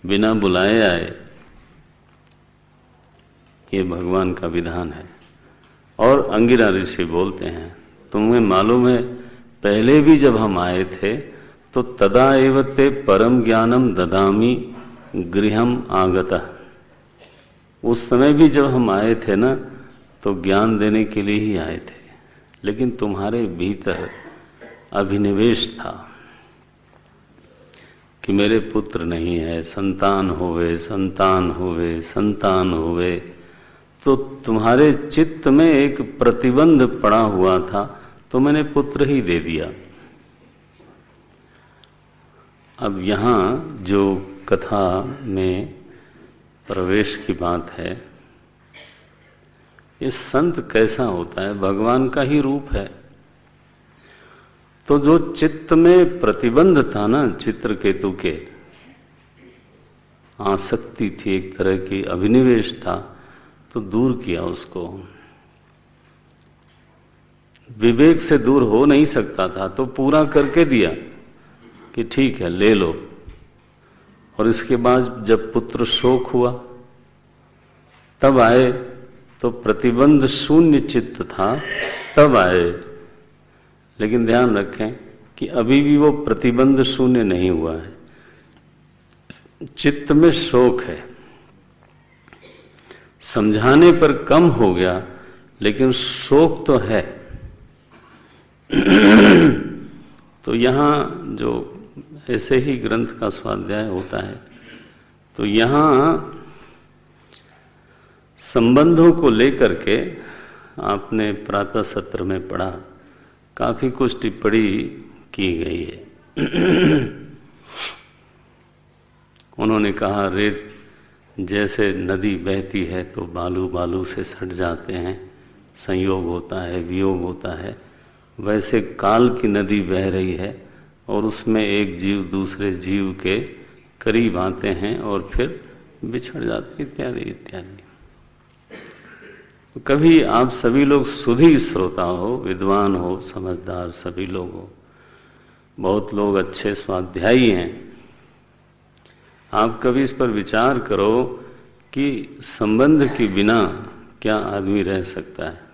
बिना बुलाए आए। ये भगवान का विधान है। और अंगिरा ऋषि बोलते हैं, तुम्हें मालूम है पहले भी जब हम आए थे तो तदा एव ते परम ज्ञानम ददामी गृहम आगतः। उस समय भी जब हम आए थे ना, तो ज्ञान देने के लिए ही आए थे, लेकिन तुम्हारे भीतर अभिनिवेश था कि मेरे पुत्र नहीं है, संतान होवे, संतान होवे, संतान होवे। तो तुम्हारे चित्त में एक प्रतिबंध पड़ा हुआ था, तो मैंने पुत्र ही दे दिया। अब यहाँ जो कथा में प्रवेश की बात है, ये संत कैसा होता है? भगवान का ही रूप है। तो जो चित्त में प्रतिबंध था ना, चित्रकेतु के आसक्ति थी, एक तरह की अभिनिवेश था, तो दूर किया उसको। विवेक से दूर हो नहीं सकता था, तो पूरा करके दिया कि ठीक है, ले लो। और इसके बाद जब पुत्र शोक हुआ तब आए, तो प्रतिबंध शून्य चित्त था, तब आए। लेकिन ध्यान रखें कि अभी भी वो प्रतिबंध शून्य नहीं हुआ है, चित्त में शोक है। समझाने पर कम हो गया, लेकिन शोक तो है। तो यहां जो ऐसे ही ग्रंथ का स्वाध्याय होता है, तो यहां संबंधों को लेकर के आपने प्रातः सत्र में पढ़ा, काफी कुछ टिप्पणी की गई है। उन्होंने कहा रेत जैसे नदी बहती है तो बालू बालू से सट जाते हैं, संयोग होता है, वियोग होता है। वैसे काल की नदी बह रही है और उसमें एक जीव दूसरे जीव के करीब आते हैं और फिर बिछड़ जाते, इत्यादि इत्यादि। कभी आप सभी लोग सुधी श्रोता हो, विद्वान हो, समझदार सभी लोग हो, बहुत लोग अच्छे स्वाध्यायी हैं, आप कभी इस पर विचार करो कि संबंध के बिना क्या आदमी रह सकता है।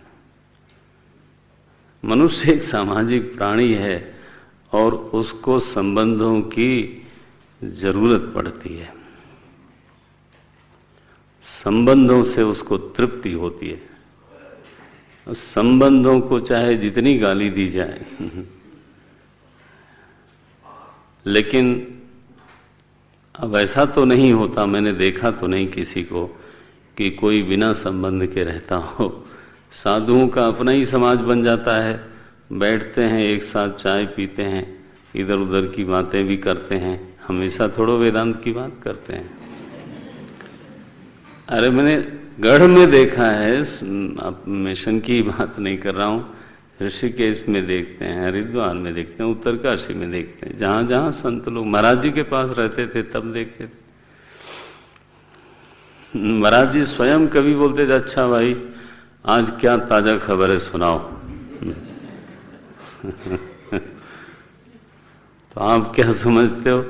मनुष्य एक सामाजिक प्राणी है और उसको संबंधों की जरूरत पड़ती है, संबंधों से उसको तृप्ति होती है। संबंधों को चाहे जितनी गाली दी जाए लेकिन अब ऐसा तो नहीं होता, मैंने देखा तो नहीं किसी को कि कोई बिना संबंध के रहता हो। साधुओं का अपना ही समाज बन जाता है, बैठते हैं एक साथ, चाय पीते हैं, इधर उधर की बातें भी करते हैं, हमेशा थोड़ा वेदांत की बात करते हैं। अरे मैंने गढ़ में देखा है, अब मिशन की बात नहीं कर रहा हूँ, ऋषिकेश में देखते हैं, हरिद्वार में देखते हैं, उत्तरकाशी में देखते हैं, जहां जहां संत लोग महाराज जी के पास रहते थे तब देखते थे। महाराज जी स्वयं कभी बोलते थे, अच्छा भाई आज क्या ताजा खबर है सुनाओ। तो आप क्या समझते हो?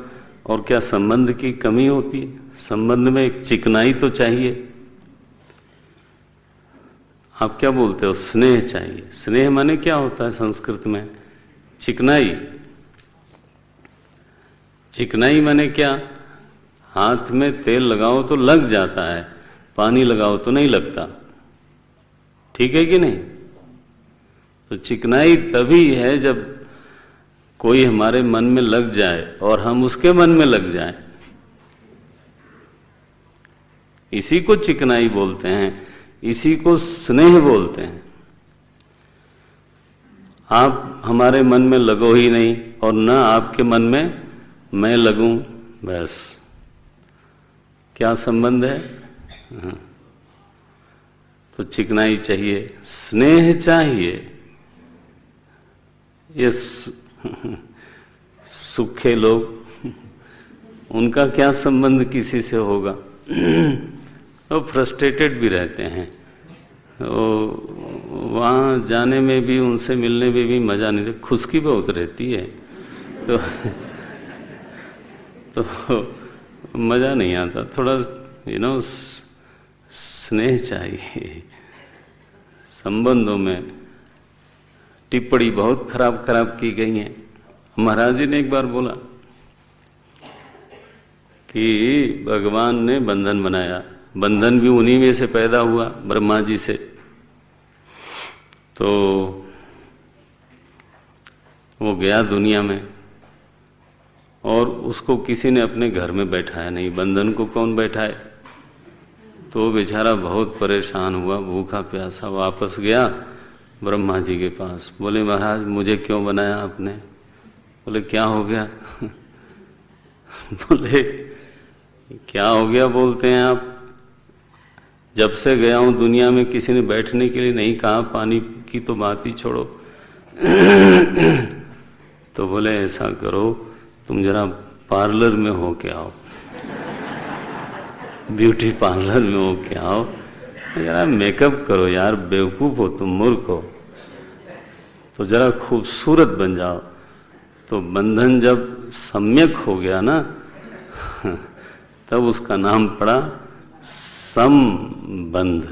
और क्या संबंध की कमी होती है? संबंध में एक चिकनाई तो चाहिए। आप क्या बोलते हो? स्नेह चाहिए। स्नेह माने क्या होता है संस्कृत में? चिकनाई। चिकनाई माने क्या? हाथ में तेल लगाओ तो लग जाता है, पानी लगाओ तो नहीं लगता। ठीक है कि नहीं? तो चिकनाई तभी है जब कोई हमारे मन में लग जाए और हम उसके मन में लग जाएं। इसी को चिकनाई बोलते हैं, इसी को स्नेह बोलते हैं। आप हमारे मन में लगो ही नहीं और न आपके मन में मैं लगूं, बस क्या संबंध है? तो चिकनाई चाहिए, स्नेह चाहिए। ये सूखे लोग, उनका क्या संबंध किसी से होगा? वो फ्रस्ट्रेटेड भी रहते हैं, वहाँ जाने में भी, उनसे मिलने में भी मजा नहीं देता, खुशकी बहुत रहती है, तो मजा नहीं आता। थोड़ा स्नेह चाहिए संबंधों में। टिप्पणी बहुत खराब खराब की गई है। महाराज जी ने एक बार बोला कि भगवान ने बंधन बनाया, बंधन भी उन्हीं में से पैदा हुआ, ब्रह्मा जी से। तो वो गया दुनिया में और उसको किसी ने अपने घर में बैठाया नहीं। बंधन को कौन बैठाए? तो बेचारा बहुत परेशान हुआ, भूखा प्यासा वापस गया ब्रह्मा जी के पास। बोले महाराज मुझे क्यों बनाया आपने? बोले क्या हो गया? बोले क्या हो गया बोलते हैं आप? जब से गया हूं दुनिया में किसी ने बैठने के लिए नहीं कहा, पानी की तो बात ही छोड़ो। तो बोले ऐसा करो, तुम जरा पार्लर में हो के आओ, ब्यूटी पार्लर में हो के आओ, जरा मेकअप करो यार, बेवकूफ हो तुम, मूर्ख हो, तो जरा खूबसूरत बन जाओ। तो बंधन जब सम्यक हो गया ना, तब उसका नाम पड़ा संबंध।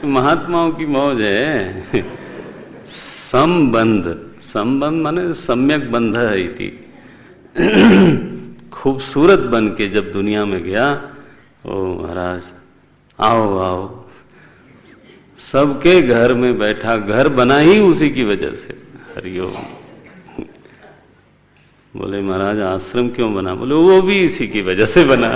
महात्माओं की मौज है। संबंध, संबंध माने सम्यक बंध है इति। खूबसूरत बन के जब दुनिया में गया, ओ महाराज आओ आओ, सबके घर में बैठा, घर बना ही उसी की वजह से। हरिओम। बोले महाराज आश्रम क्यों बना? बोले वो भी इसी की वजह से बना।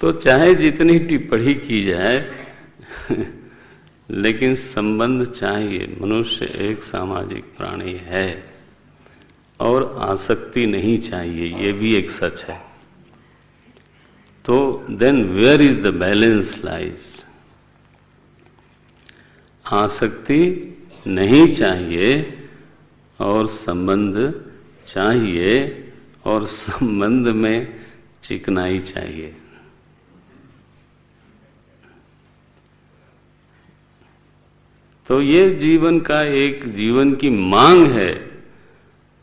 तो चाहे जितनी टिप्पणी की जाए, लेकिन संबंध चाहिए। मनुष्य एक सामाजिक प्राणी है और आसक्ति नहीं चाहिए, ये भी एक सच है। तो then where is the balance lies? आसक्ति नहीं चाहिए और संबंध चाहिए, और संबंध में चिकनाई चाहिए। तो ये जीवन का एक जीवन की मांग है।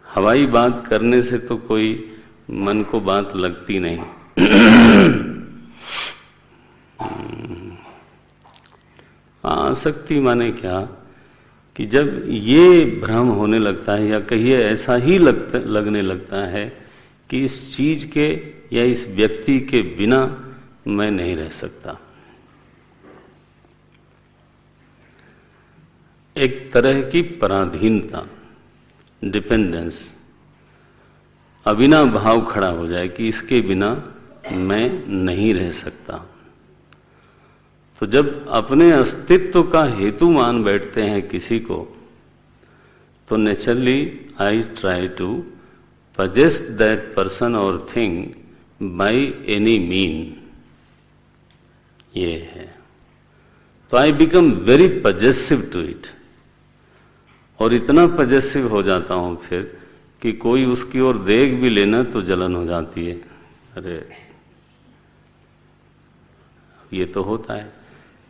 हवाई बात करने से तो कोई मन को बात लगती नहीं। आसक्ति माने क्या कि जब ये भ्रम होने लगता है, या कहिए ऐसा ही लगने लगता है कि इस चीज के या इस व्यक्ति के बिना मैं नहीं रह सकता। एक तरह की पराधीनता, डिपेंडेंस, अविनाभाव खड़ा हो जाए कि इसके बिना मैं नहीं रह सकता। तो जब अपने अस्तित्व का हेतु मान बैठते हैं किसी को, तो naturally I try to possess that person or thing by any mean, ये है। तो I become very possessive to it, और इतना possessive हो जाता हूं फिर कि कोई उसकी ओर देख भी लेना तो जलन हो जाती है। अरे ये तो होता है।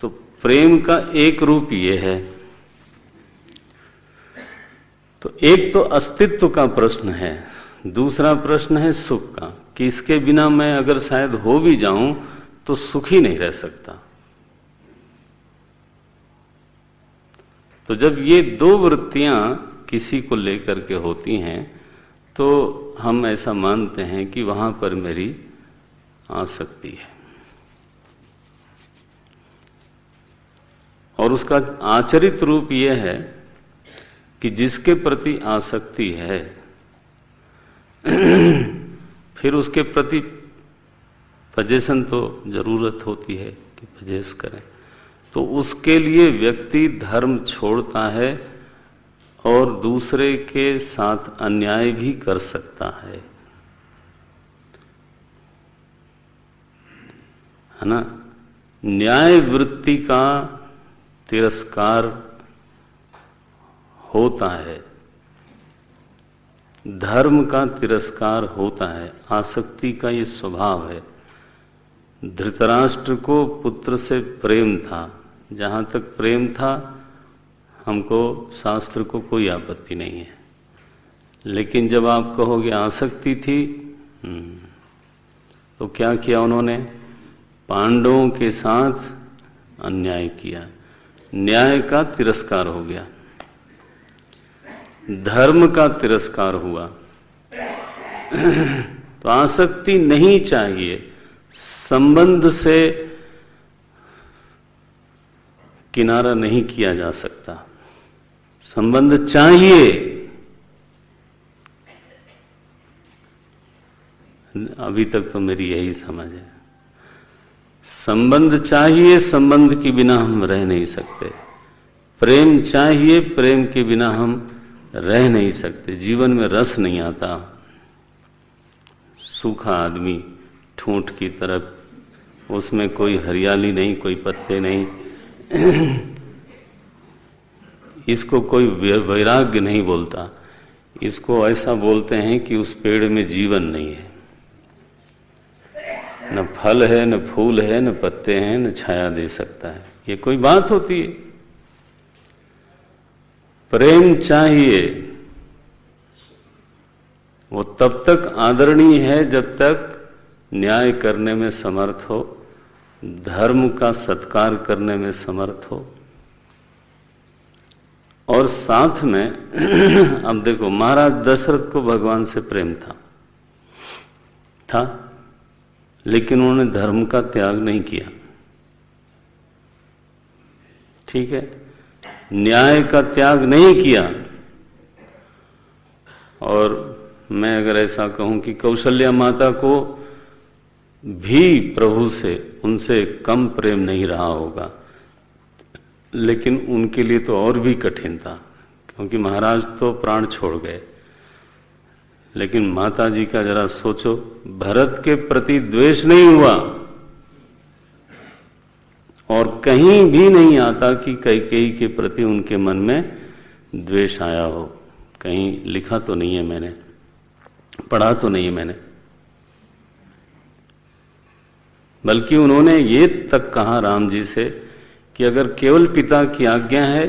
तो प्रेम का एक रूप ये है। तो एक तो अस्तित्व का प्रश्न है, दूसरा प्रश्न है सुख का, कि इसके बिना मैं अगर शायद हो भी जाऊं तो सुखी नहीं रह सकता। तो जब ये दो वृत्तियां किसी को लेकर के होती हैं, तो हम ऐसा मानते हैं कि वहां पर मेरी आसक्ति है। और उसका आचरित रूप यह है कि जिसके प्रति आसक्ति है फिर उसके प्रति पजेशन तो जरूरत होती है कि पजेश करें। तो उसके लिए व्यक्ति धर्म छोड़ता है और दूसरे के साथ अन्याय भी कर सकता है ना। न्याय वृत्ति का तिरस्कार होता है, धर्म का तिरस्कार होता है। आसक्ति का ये स्वभाव है। धृतराष्ट्र को पुत्र से प्रेम था, जहां तक प्रेम था हमको शास्त्र को कोई आपत्ति नहीं है। लेकिन जब आप कहोगे आसक्ति थी, तो क्या किया उन्होंने? पांडवों के साथ अन्याय किया, न्याय का तिरस्कार हो गया, धर्म का तिरस्कार हुआ। तो आसक्ति नहीं चाहिए, संबंध से किनारा नहीं किया जा सकता, संबंध चाहिए। अभी तक तो मेरी यही समझ है, संबंध चाहिए, संबंध के बिना हम रह नहीं सकते। प्रेम चाहिए, प्रेम के बिना हम रह नहीं सकते। जीवन में रस नहीं आता। सूखा आदमी ठूंठ की तरफ, उसमें कोई हरियाली नहीं, कोई पत्ते नहीं। इसको कोई वैराग्य नहीं बोलता, इसको ऐसा बोलते हैं कि उस पेड़ में जीवन नहीं है, न फल है, न फूल है, न पत्ते हैं, न छाया दे सकता है। ये कोई बात होती है? प्रेम चाहिए, वो तब तक आदरणीय है जब तक न्याय करने में समर्थ हो, धर्म का सत्कार करने में समर्थ हो। और साथ में अब देखो, महाराज दशरथ को भगवान से प्रेम था, लेकिन उन्होंने धर्म का त्याग नहीं किया। ठीक है, न्याय का त्याग नहीं किया। और मैं अगर ऐसा कहूं कि कौशल्या माता को भी प्रभु से, उनसे कम प्रेम नहीं रहा होगा, लेकिन उनके लिए तो और भी कठिन था, क्योंकि महाराज तो प्राण छोड़ गए। लेकिन माता जी का जरा सोचो, भरत के प्रति द्वेष नहीं हुआ, और कहीं भी नहीं आता कि कैकेयी के प्रति उनके मन में द्वेष आया हो। कहीं लिखा तो नहीं है, मैंने पढ़ा तो नहीं है मैंने। बल्कि उन्होंने ये तक कहा राम जी से कि अगर केवल पिता की आज्ञा है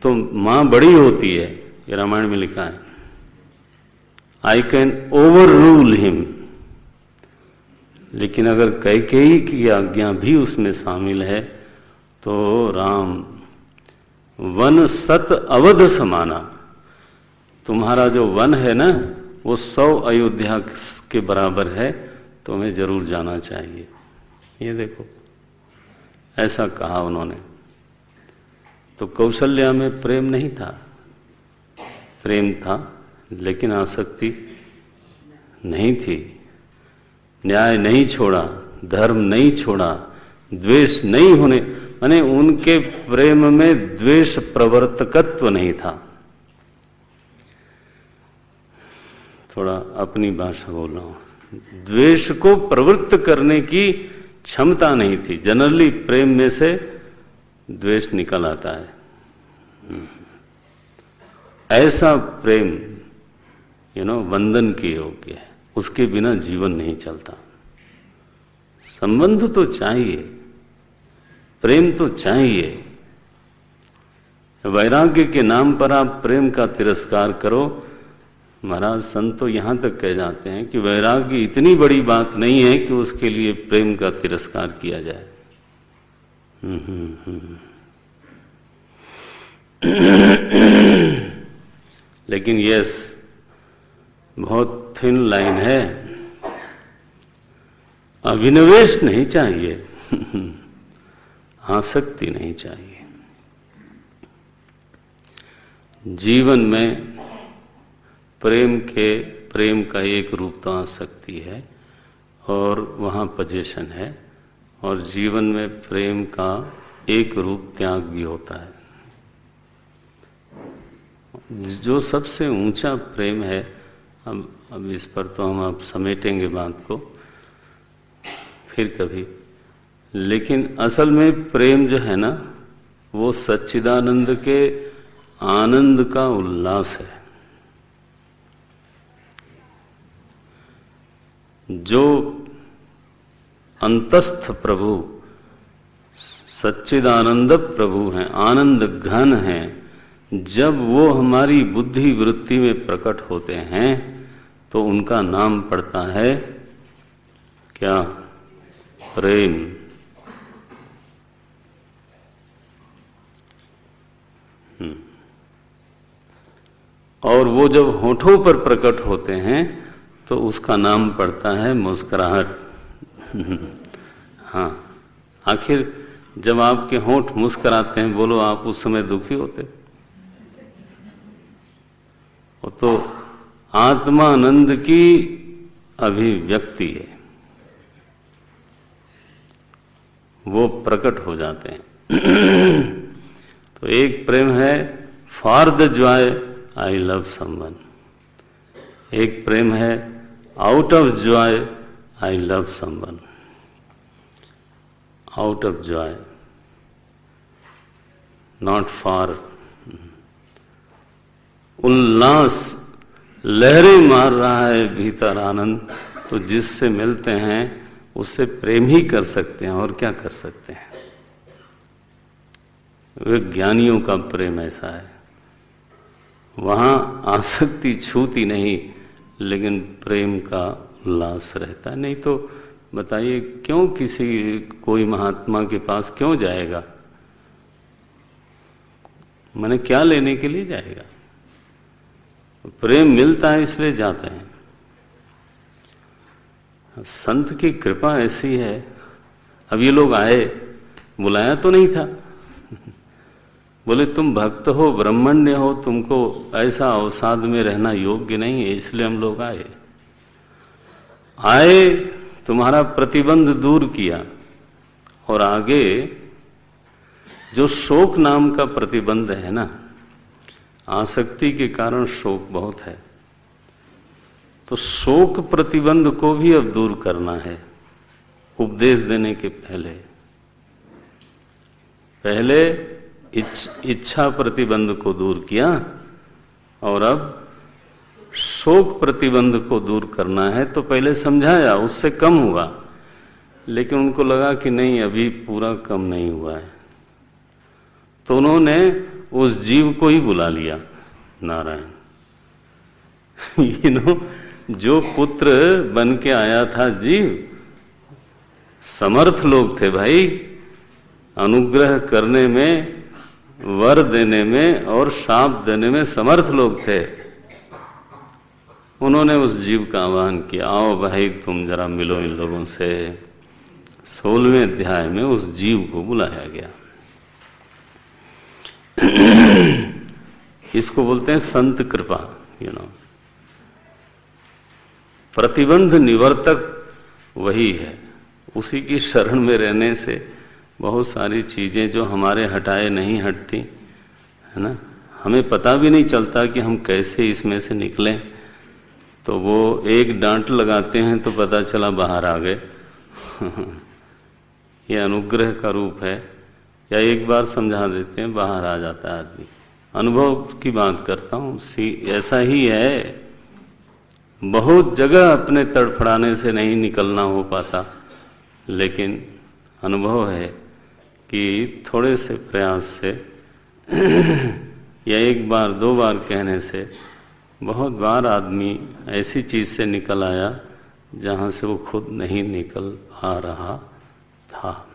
तो मां बड़ी होती है, ये रामायण में लिखा है। I can over rule him. लेकिन अगर कैकेयी की आज्ञा भी उसमें शामिल है तो राम वन सत अवध समाना, तुम्हारा जो वन है ना वो 100 अयोध्या के बराबर है, तुम्हें जरूर जाना चाहिए। ये देखो, ऐसा कहा उन्होंने। तो कौशल्या में प्रेम नहीं था, प्रेम था लेकिन आसक्ति नहीं थी। न्याय नहीं छोड़ा, धर्म नहीं छोड़ा, द्वेष नहीं होने, माने उनके प्रेम में द्वेष प्रवर्तकत्व नहीं था। थोड़ा अपनी भाषा बोल रहा हूं। द्वेष को प्रवृत्त करने की क्षमता नहीं थी। जनरली प्रेम में से द्वेष निकल आता है। ऐसा प्रेम वंदन के योग्य है। उसके बिना जीवन नहीं चलता। संबंध तो चाहिए, प्रेम तो चाहिए। वैराग्य के नाम पर आप प्रेम का तिरस्कार करो। महाराज संत तो यहां तक कह जाते हैं कि वैराग्य इतनी बड़ी बात नहीं है कि उसके लिए प्रेम का तिरस्कार किया जाए। लेकिन यस, बहुत थिन लाइन है। अभिनिवेश नहीं चाहिए, आसक्ति नहीं चाहिए। जीवन में प्रेम का एक रूप तो आसक्ति है और वहाँ पोजीशन है, और जीवन में प्रेम का एक रूप त्याग भी होता है। जो सबसे ऊंचा प्रेम है, अब इस पर तो हम अब समेटेंगे बात को फिर कभी। लेकिन असल में प्रेम जो है ना, वो सच्चिदानंद के आनंद का उल्लास है। जो अंतस्थ प्रभु सच्चिदानंद प्रभु हैं, आनंद घन हैं, जब वो हमारी बुद्धि वृत्ति में प्रकट होते हैं तो उनका नाम पड़ता है क्या? प्रेम। और वो जब होठों पर प्रकट होते हैं तो उसका नाम पड़ता है मुस्कुराहट। हाँ, आखिर जब आपके होंठ मुस्कुराते हैं, बोलो आप उस समय दुखी होते? वो तो आत्मानंद की अभिव्यक्ति है, वो प्रकट हो जाते हैं। तो एक प्रेम है for the joy I love someone, एक प्रेम है out of joy I love someone. Out of joy, not for. उल्लास, लहरें मार रहा है भीतर आनंद, तो जिससे मिलते हैं उससे प्रेम ही कर सकते हैं, और क्या कर सकते हैं। वे ज्ञानियों का प्रेम ऐसा है, वहां आसक्ति छूती नहीं, लेकिन प्रेम का उल्लास रहता है। नहीं तो बताइए क्यों कोई महात्मा के पास क्यों जाएगा? मैंने क्या लेने के लिए जाएगा? प्रेम मिलता है इसलिए जाते हैं। संत की कृपा ऐसी है। अब ये लोग आए, बुलाया तो नहीं था, बोले तुम भक्त हो, ब्रह्मण्य हो, तुमको ऐसा अवसाद में रहना योग्य नहीं है, इसलिए हम लोग आए, तुम्हारा प्रतिबंध दूर किया, और आगे जो शोक नाम का प्रतिबंध है ना, आसक्ति के कारण शोक बहुत है, तो शोक प्रतिबंध को भी अब दूर करना है उपदेश देने के पहले। पहले इच्छा प्रतिबंध को दूर किया और अब शोक प्रतिबंध को दूर करना है, तो पहले समझाया, उससे कम हुआ, लेकिन उनको लगा कि नहीं अभी पूरा कम नहीं हुआ है, तो उन्होंने उस जीव को ही बुला लिया, नारायण। जो पुत्र बन के आया था जीव, समर्थ लोग थे भाई, अनुग्रह करने में, वर देने में और शाप देने में समर्थ लोग थे। उन्होंने उस जीव का आह्वान किया, आओ भाई तुम जरा मिलो इन लोगों से। 16वें अध्याय में उस जीव को बुलाया गया। इसको बोलते हैं संत कृपा, प्रतिबंध निवर्तक वही है। उसी की शरण में रहने से बहुत सारी चीजें जो हमारे हटाए नहीं हटती, है ना, हमें पता भी नहीं चलता कि हम कैसे इसमें से निकलें। तो वो एक डांट लगाते हैं तो पता चला बाहर आ गए। ये अनुग्रह का रूप है, या एक बार समझा देते हैं बाहर आ जाता है आदमी। अनुभव की बात करता हूँ, ऐसा ही है। बहुत जगह अपने तड़फड़ाने से नहीं निकलना हो पाता, लेकिन अनुभव है कि थोड़े से प्रयास से या एक बार दो बार कहने से बहुत बार आदमी ऐसी चीज से निकल आया जहां से वो खुद नहीं निकल आ रहा था।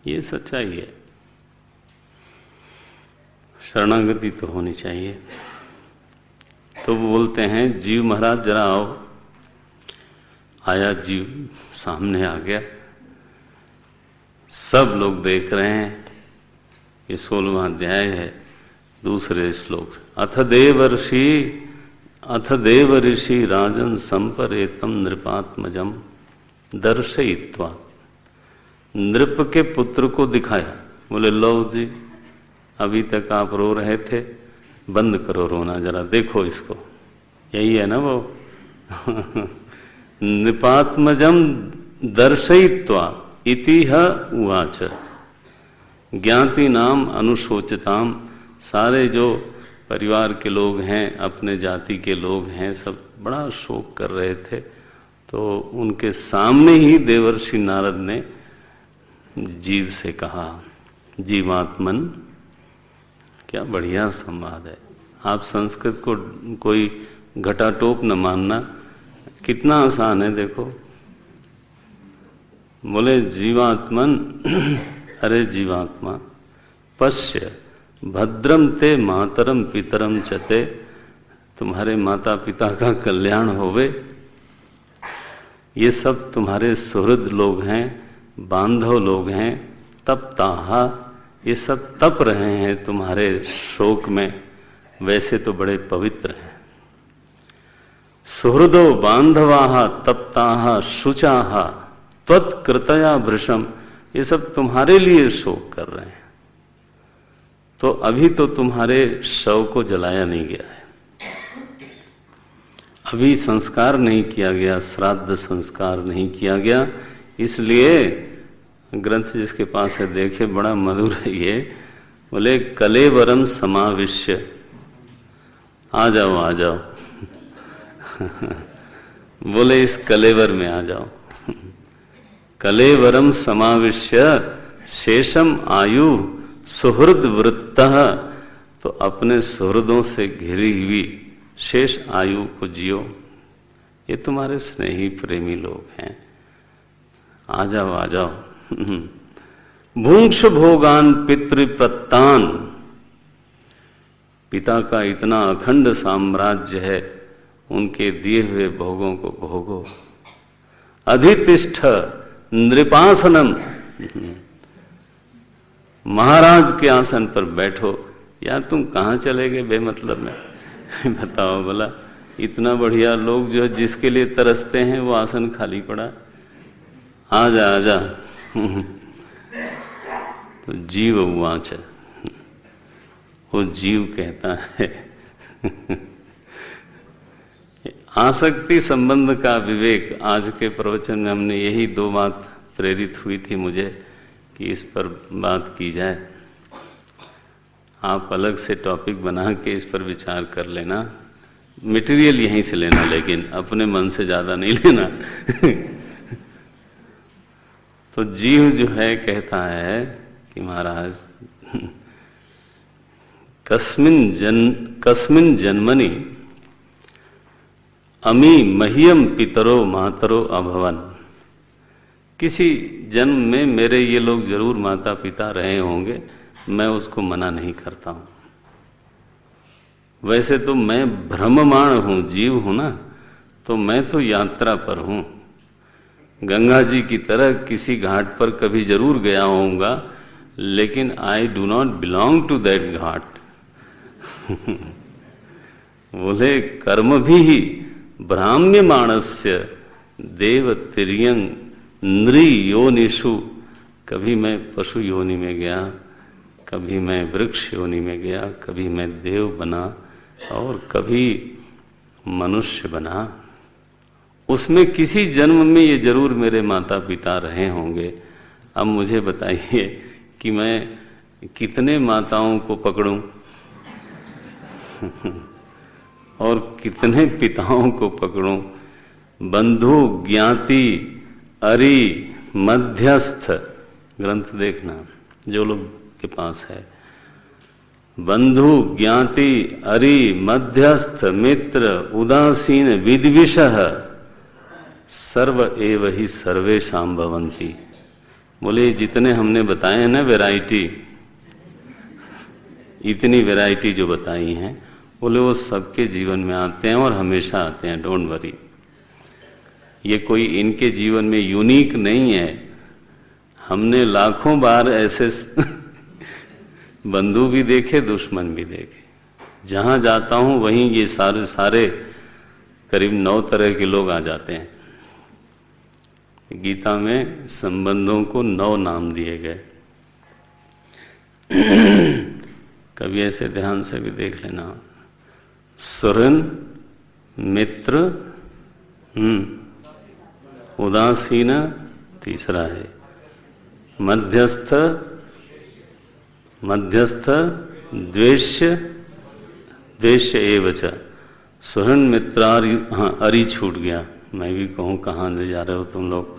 ये सच्चाई है। शरणागति तो होनी चाहिए। तो वो बोलते हैं, जीव महाराज जरा आओ। आया जीव, सामने आ गया, सब लोग देख रहे हैं। ये 16वां अध्याय है, दूसरे श्लोक। अथ देव ऋषि राजन संपरेतम नृपात्मजम दर्शयित्वा, नृप के पुत्र को दिखाया। बोले लो जी, अभी तक आप रो रहे थे, बंद करो रोना, जरा देखो इसको। यही है ना वो। नृपात्मजम दर्शयित्वा इतिह उवाच ज्ञाति नाम अनुशोचिताम। सारे जो परिवार के लोग हैं, अपने जाति के लोग हैं, सब बड़ा शोक कर रहे थे। तो उनके सामने ही देवर्षि नारद ने जीव से कहा, जीवात्मन। क्या बढ़िया संवाद है। आप संस्कृत को कोई घटाटोप न मानना, कितना आसान है देखो। बोले जीवात्मन, अरे जीवात्मा, पश्य भद्रम ते मातरम पितरम चते, तुम्हारे माता पिता का कल्याण होवे। ये सब तुम्हारे सुहृद लोग हैं, बांधव लोग हैं, तपताहा, ये सब तप रहे हैं तुम्हारे शोक में। वैसे तो बड़े पवित्र हैं। सुहृदो बांधवाहा तप्ताहा शुचाहा त्वत्कृतया भृशम, ये सब तुम्हारे लिए शोक कर रहे हैं। तो अभी तो तुम्हारे शव को जलाया नहीं गया है, अभी संस्कार नहीं किया गया, श्राद्ध संस्कार नहीं किया गया। इसलिए ग्रंथ जिसके पास है देखे, बड़ा मधुर है ये। बोले कलेवरम समाविश्य, आ जाओ आ जाओ। बोले इस कलेवर में आ जाओ। कलेवरम समाविश्य शेषम आयु सुहृद वृत्तः, तो अपने सुहृदों से घिरी हुई शेष आयु को जियो। ये तुम्हारे स्नेही प्रेमी लोग हैं, आ जाओ आ जाओ। भुंक्ष भोगान पितृप्रत्तान, पिता का इतना अखंड साम्राज्य है, उनके दिए हुए भोगों को भोगो। अधितिष्ठ नृपासनम, महाराज के आसन पर बैठो। यार तुम कहाँ चले गए बेमतलब में। बताओ भला, इतना बढ़िया लोग जो जिसके लिए तरसते हैं वो आसन खाली पड़ा। आ जा आ जा। तो जीव उवाच, वो जीव कहता है। आसक्ति संबंध का विवेक, आज के प्रवचन में हमने यही दो बात प्रेरित हुई थी मुझे कि इस पर बात की जाए। आप अलग से टॉपिक बना के इस पर विचार कर लेना, मटेरियल यहीं से लेना, लेकिन अपने मन से ज़्यादा नहीं लेना। तो जीव जो है कहता है कि महाराज कस्मिन जन्मनि अमी मह्यम पितरो मातरो अभवन। किसी जन्म में मेरे ये लोग जरूर माता पिता रहे होंगे, मैं उसको मना नहीं करता हूं। वैसे तो मैं भ्रममाण हूं, जीव हूं ना, तो मैं तो यात्रा पर हूं। गंगा जी की तरह किसी घाट पर कभी जरूर गया होऊंगा, लेकिन I do not belong to that ghat. बोले कर्म भी ब्राह्म्य मानस्य देव तिर्यंग नृ योनिषु। कभी मैं पशु योनि में गया, कभी मैं वृक्ष योनि में गया, कभी मैं देव बना और कभी मनुष्य बना। उसमें किसी जन्म में ये जरूर मेरे माता पिता रहे होंगे। अब मुझे बताइए कि मैं कितने माताओं को पकड़ूं और कितने पिताओं को पकड़ूं। बंधु ज्ञाति अरि मध्यस्थ ग्रंथ देखना जो लोग के पास है। बंधु ज्ञाति अरि मध्यस्थ मित्र उदासीन विद्विषः सर्व एव ही सर्वेषां भवन्ति। बोले जितने हमने बताए हैं ना वैरायटी, इतनी वैरायटी जो बताई हैं, बोले वो सबके जीवन में आते हैं और हमेशा आते हैं, डोंट वरी। ये कोई इनके जीवन में यूनिक नहीं है। हमने लाखों बार ऐसे बंधु भी देखे, दुश्मन भी देखे। जहां जाता हूं वहीं ये सारे करीब 9 तरह के लोग आ जाते हैं। गीता में संबंधों को 9 नाम दिए गए। कभी ऐसे ध्यान से भी देख लेना। सुहृद मित्र, उदासीन तीसरा है, मध्यस्थ द्वेष्य एवच। सुहृद मित्रारि, हाँ अरि छूट गया, मैं भी कहूँ कहाँ ले जा रहे हो तुम लोग।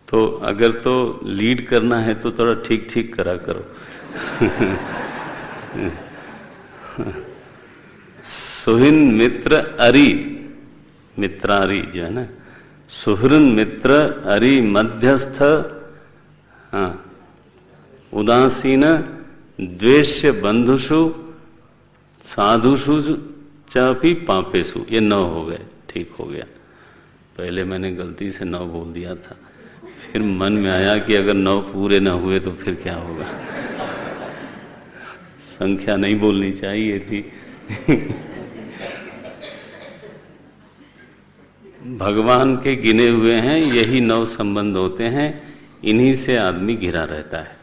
तो अगर तो लीड करना है तो थोड़ा ठीक ठीक करा करो। सुहृद मित्र अरि, मित्रारि जो है ना, सुहृद मित्र अरि मध्यस्थ, हाँ उदासीन द्वेष्य बंधुषु साधुषु चापी पापेशु। ये 9 हो गए, ठीक हो गया। पहले मैंने गलती से 9 बोल दिया था, फिर मन में आया कि अगर 9 पूरे ना हुए तो फिर क्या होगा। संख्या नहीं बोलनी चाहिए थी। भगवान के गिने हुए हैं, यही 9 संबंध होते हैं, इन्हीं से आदमी घिरा रहता है।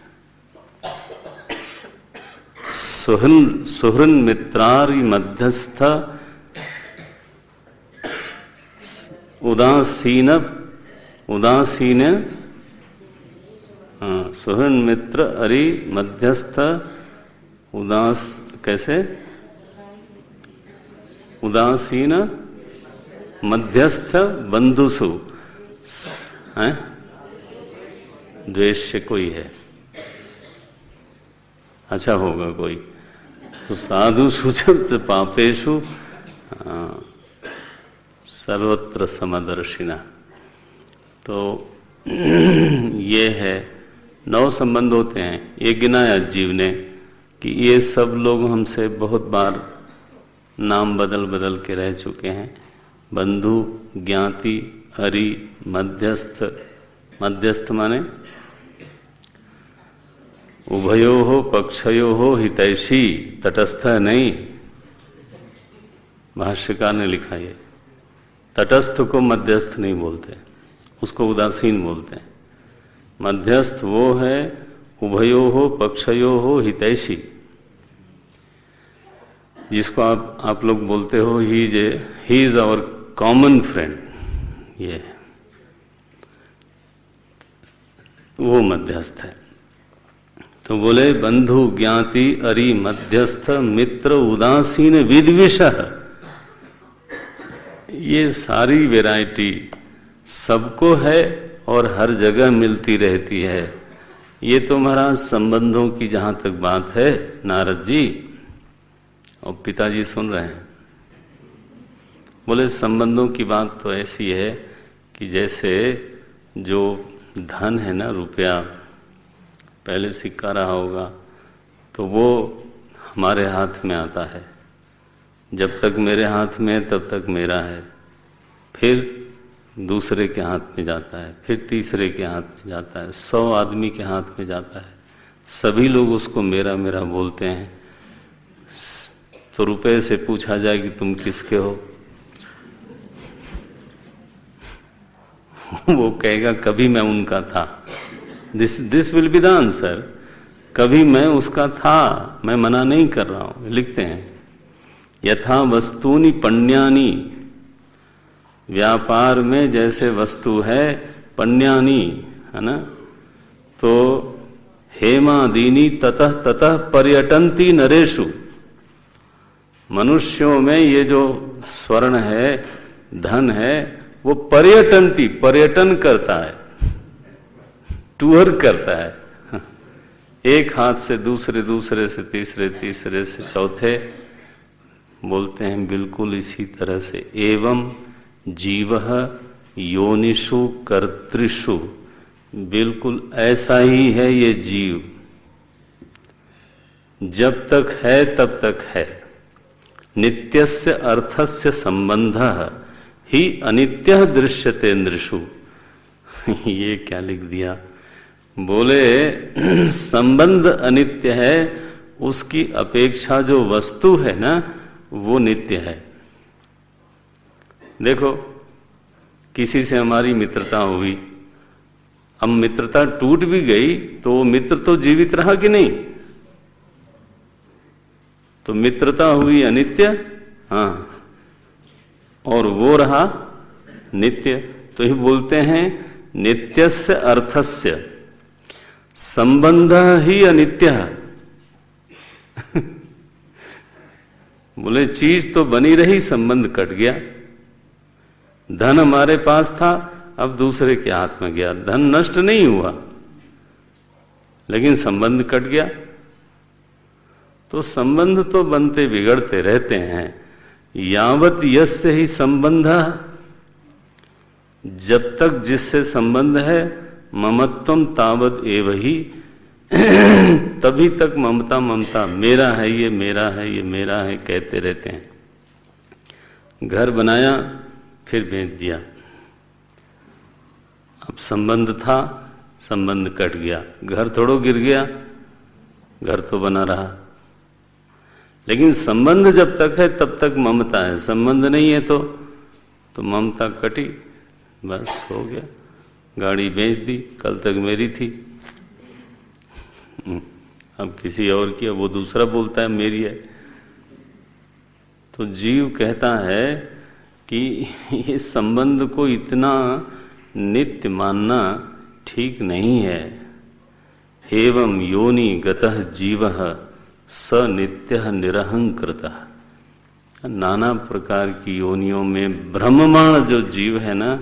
सुहृद मित्रारि मध्यस्थ उदासीन, सुहृद मित्र अरि मध्यस्थ कैसे उदासीन मध्यस्थ बंधुसु हैं, द्वेष्य कोई है, अच्छा होगा कोई। तो साधुषु च पापेषु सर्वत्र समदर्शिना। तो ये है 9 संबंध होते हैं। ये गिनाया जीव ने कि ये सब लोग हमसे बहुत बार नाम बदल बदल के रह चुके हैं। बंधु ज्ञाति अरि मध्यस्थ, मध्यस्थ माने उभयो पक्षयो हितैषी, तटस्थ नहीं। भाष्यकार ने लिखा ये, तटस्थ को मध्यस्थ नहीं बोलते, उसको उदासीन बोलते हैं। मध्यस्थ वो है उभयो पक्षयो हितैषी, जिसको आप लोग बोलते हो he is our common friend, ये वो मध्यस्थ है। तो बोले बंधु ज्ञाति अरि मध्यस्थ मित्र उदासीन विद्विषः, ये सारी वैरायटी सबको है और हर जगह मिलती रहती है। ये तो महाराज संबंधों की जहां तक बात है नारद जी, और पिताजी सुन रहे हैं, बोले संबंधों की बात तो ऐसी है कि जैसे जो धन है ना, रुपया, पहले सिक्का रहा होगा तो वो हमारे हाथ में आता है, जब तक मेरे हाथ में है तब तक मेरा है, फिर दूसरे के हाथ में जाता है, फिर तीसरे के हाथ में जाता है, 100 आदमी के हाथ में जाता है, सभी लोग उसको मेरा मेरा बोलते हैं। तो रुपए से पूछा जाए कि तुम किसके हो, वो कहेगा कभी मैं उनका था। This will be the answer, कभी मैं उसका था, मैं मना नहीं कर रहा हूं। लिखते हैं यथा वस्तूनि पण्यानि, व्यापार में जैसे वस्तु है पण्यानि, है ना, तो हेमादीनी ततः ततः पर्यटन्ति नरेषु, मनुष्यों में ये जो स्वर्ण है, धन है, वो पर्यटन्ति, पर्यटन करता है, टूर करता है, एक हाथ से दूसरे, दूसरे से तीसरे, तीसरे से चौथे। बोलते हैं बिल्कुल इसी तरह से एवं जीवः योनिषु कर्तृषु, बिल्कुल ऐसा ही है ये जीव, जब तक है तब तक है। नित्यस्य अर्थस्य संबंधः ही अनित्यः दृश्यते नृषु। ये क्या लिख दिया, बोले संबंध अनित्य है, उसकी अपेक्षा जो वस्तु है ना वो नित्य है। देखो किसी से हमारी मित्रता हुई, अब मित्रता टूट भी गई तो वो मित्र तो जीवित रहा कि नहीं, तो मित्रता हुई अनित्य, हाँ, और वो रहा नित्य। तो ही बोलते हैं नित्यस्य अर्थस्य संबंध ही अनित्य। बोले चीज तो बनी रही, संबंध कट गया। धन हमारे पास था, अब दूसरे के हाथ में गया, धन नष्ट नहीं हुआ लेकिन संबंध कट गया। तो संबंध तो बनते बिगड़ते रहते हैं। यावत यस्य ही संबंध, जब तक जिससे संबंध है, ममत्वम तावद एव ही, तभी तक ममता ममता, मेरा है ये, मेरा है ये, मेरा है कहते रहते हैं। घर बनाया फिर बेच दिया, अब संबंध था, संबंध कट गया, घर थोड़ो गिर गया, घर तो बना रहा। लेकिन संबंध जब तक है तब तक ममता है, संबंध नहीं है तो ममता कटी, बस हो गया। गाड़ी बेच दी, कल तक मेरी थी, अब किसी और की, अब वो दूसरा बोलता है मेरी है। तो जीव कहता है कि ये संबंध को इतना नित्य मानना ठीक नहीं है। एवं योनि गतः जीवः स नित्यः निरहंकृतः, नाना प्रकार की योनियों में भ्रममाण जो जीव है ना,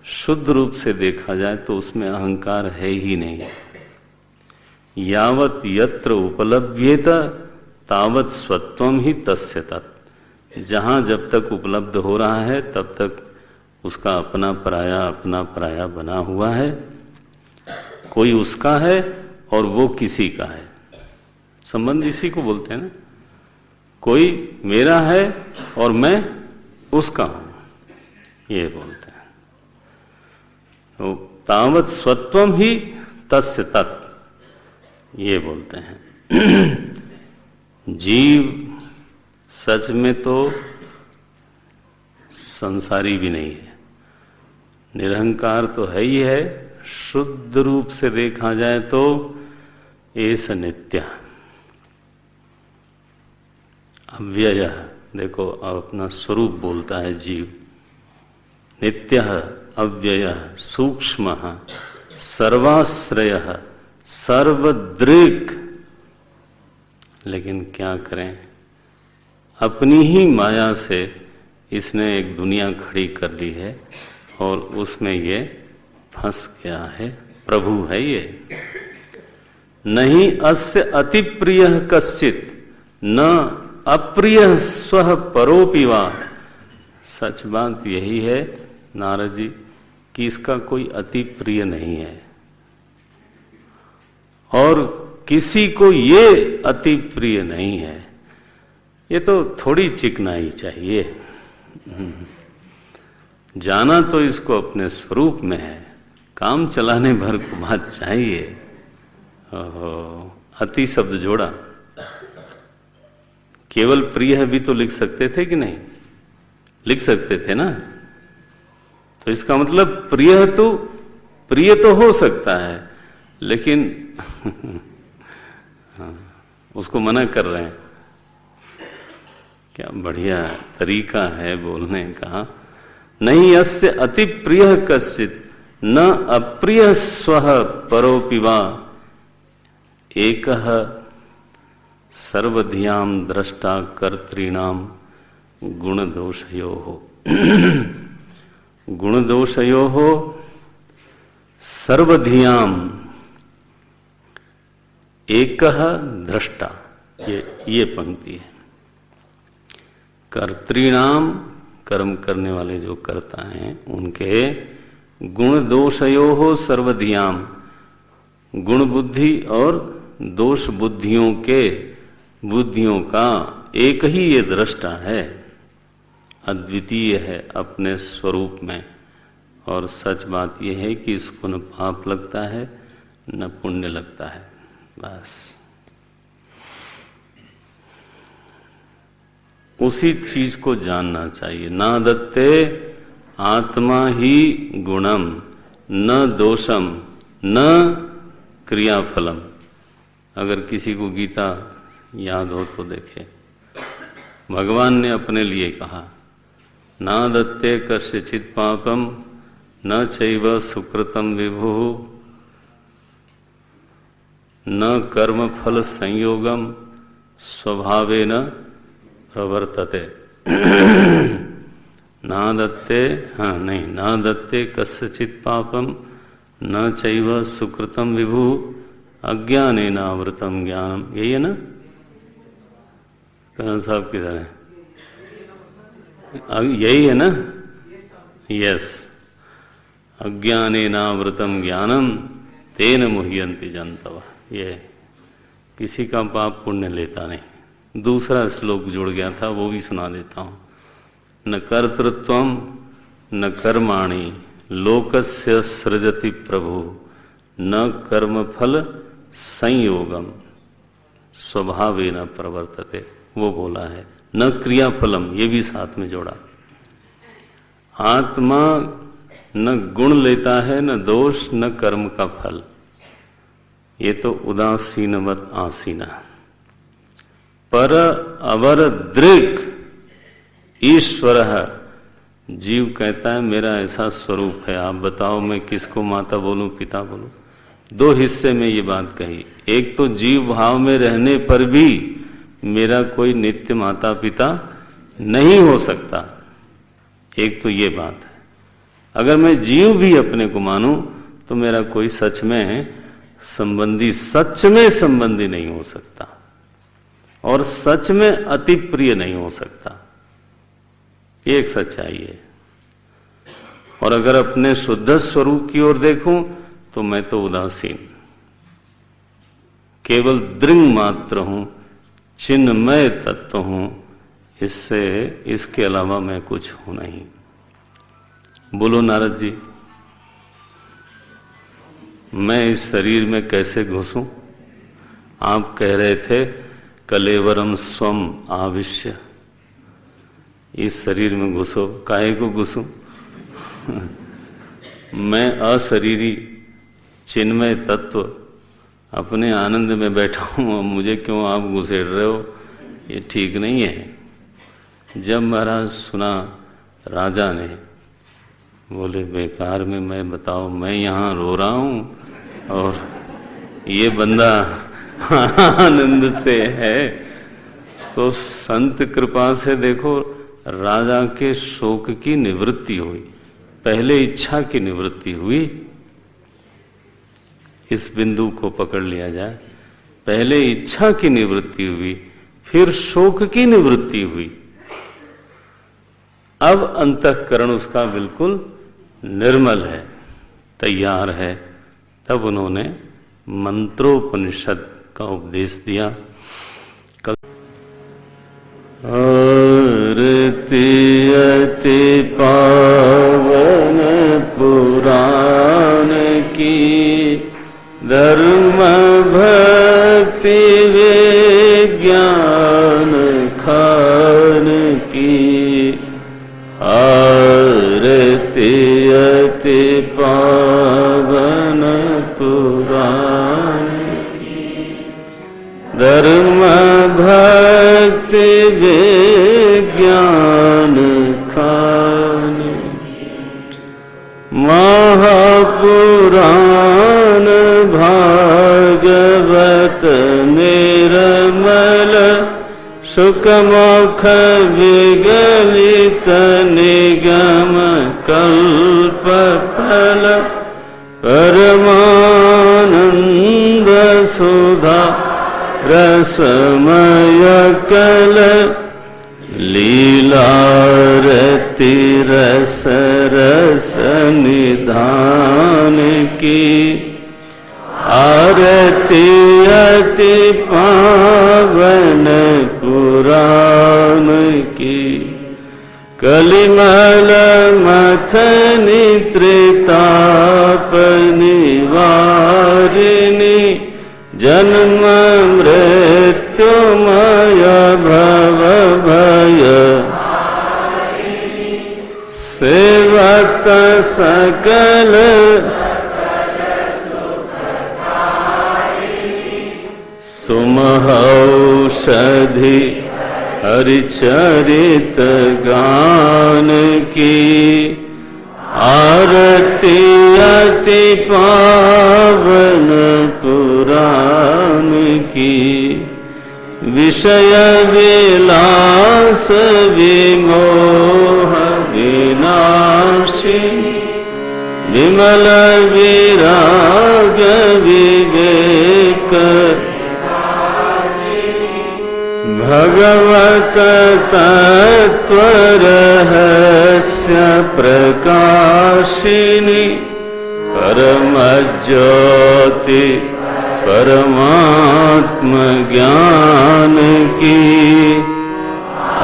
शुद्ध रूप से देखा जाए तो उसमें अहंकार है ही नहीं। यावत यत्र उपलभ्येत तावत स्वत्वम ही तस्य तत्, जहां जब तक उपलब्ध हो रहा है तब तक उसका अपना पराया बना हुआ है। कोई उसका है और वो किसी का है। संबंध इसी को बोलते हैं ना, कोई मेरा है और मैं उसका हूं, ये बोलते हैं। तो तावत स्वत्वम ही तस्य तत्, ये बोलते हैं। जीव सच में तो संसारी भी नहीं है, निरहंकार तो है ही है। शुद्ध रूप से देखा जाए तो एस नित्य अव्यय, देखो अपना स्वरूप बोलता है जीव। नित्य अव्यय सूक्ष्म सर्वाश्रय सर्वदृक्। लेकिन क्या करें, अपनी ही माया से इसने एक दुनिया खड़ी कर ली है और उसमें ये फंस गया है। प्रभु है ये। नहीं अस्य अति प्रिय कश्चित न अप्रिय स्व परोपि वा। सच बात यही है नारद जी कि इसका कोई अति प्रिय नहीं है और किसी को ये अति प्रिय नहीं है। ये तो थोड़ी चिकनाई चाहिए, जाना तो इसको अपने स्वरूप में है, काम चलाने भर को बात चाहिए। अति शब्द जोड़ा, केवल प्रिय है भी तो लिख सकते थे कि नहीं, लिख सकते थे ना। तो इसका मतलब प्रिय तो हो सकता है, लेकिन उसको मना कर रहे हैं। क्या बढ़िया तरीका है बोलने का। नहीं अस्य अति प्रिय कश्चित न अप्रिय स्व परोपि वा। एकः सर्वधियां द्रष्टा कर्तॄणां गुणदोषयोः। गुणदोषयोः सर्वधियां एकः द्रष्टा। ये पंक्ति है। कर्तॄणाम, कर्म करने वाले जो कर्ता हैं उनके गुण दोषयोः सर्वधियाम, गुण बुद्धि और दोष बुद्धियों के बुद्धियों का एक ही ये दृष्टा है, अद्वितीय है अपने स्वरूप में। और सच बात यह है कि इसको न पाप लगता है न पुण्य लगता है। बस उसी चीज को जानना चाहिए। ना दत्ते आत्मा ही गुणम न दोषम न क्रियाफलम। अगर किसी को गीता याद हो तो देखे, भगवान ने अपने लिए कहा, ना दत्ते कस्यचित् पापम न चैव सुकृतम विभु न कर्म फल संयोगम स्वभावेन प्रवर्तते। ना दत्ते, हाँ नहीं, ना दत्ते कस्यचित् पापम न चैव सुकृतम विभु अज्ञानेन आवृतम ज्ञानम। यही है ना? करण साहब किधर है? यही है ना? यस। अज्ञानेन आवृतम ज्ञानम तेन मुह्यन्ति जन्तवः। ये किसी का पाप पुण्य लेता नहीं। दूसरा श्लोक जुड़ गया था, वो भी सुना देता हूं। न कर्तृत्वम न कर्माणि लोकस्य सृजति प्रभु न कर्मफल संयोगम स्वभावेन प्रवर्तते। वो बोला है। न क्रियाफलम, ये भी साथ में जोड़ा। आत्मा न गुण लेता है न दोष न कर्म का फल। ये तो उदासीनवत आसीना। पर अवर दृक् ईश्वर। जीव कहता है मेरा ऐसा स्वरूप है, आप बताओ मैं किसको माता बोलूं पिता बोलूं। दो हिस्से में ये बात कही। एक तो जीव भाव में रहने पर भी मेरा कोई नित्य माता पिता नहीं हो सकता। एक तो ये बात है। अगर मैं जीव भी अपने को मानूं तो मेरा कोई सच में संबंधी नहीं हो सकता और सच में अति प्रिय नहीं हो सकता। ये एक सच्चाई है। और अगर अपने शुद्ध स्वरूप की ओर देखूं तो मैं तो उदासीन, केवल दृंग मात्र हूं, चिन्मय तत्व हूं। इसके अलावा मैं कुछ हूं नहीं। बोलो नारद जी, मैं इस शरीर में कैसे घुसूं? आप कह रहे थे कलेवरम स्वम आविश्य। इस शरीर में घुसो, काहे को घुसूं? मैं अशरीरी चिन्मय तत्व अपने आनंद में बैठा हूं, मुझे क्यों आप घुसेड़ रहे हो? ये ठीक नहीं है। जब महाराज सुना राजा ने, बोले बेकार में मैं बताओ मैं यहां रो रहा हूं और ये बंदा आनंद से है। तो संत कृपा से देखो राजा के शोक की निवृत्ति हुई, पहले इच्छा की निवृत्ति हुई। इस बिंदु को पकड़ लिया जाए, पहले इच्छा की निवृत्ति हुई, फिर शोक की निवृत्ति हुई। अब अंतःकरण उसका बिल्कुल निर्मल है, तैयार है। तब उन्होंने मंत्रोपनिषद का उपदेश दिया। आरती अति पावन पुराण की, धर्म भक्ति विज्ञान खान की। आरती अति पावन पुराण की, धर्म भक्ति विज्ञान खान। महापुराण भागवत निर्मल, सुखमुख विगलित निगम कल्पफल। परमानंद सुधा रसमय कल, लीलारति रस रस निधान की। आरती अति पावन पुराण की, कलिमल मथनि त्रिताप निवारिणी। जन्म मृत्युमय भव भय, सेवत सकल सुमहौषधि हरिचरित गान की। आरती अति पावन पुराण की, विषय विलास विमोह विनाशिनी। विमल विराग विवेक, भगवत तत्व रहस्य प्रकाशिनी। परम ज्योति परमात्म ज्ञान की।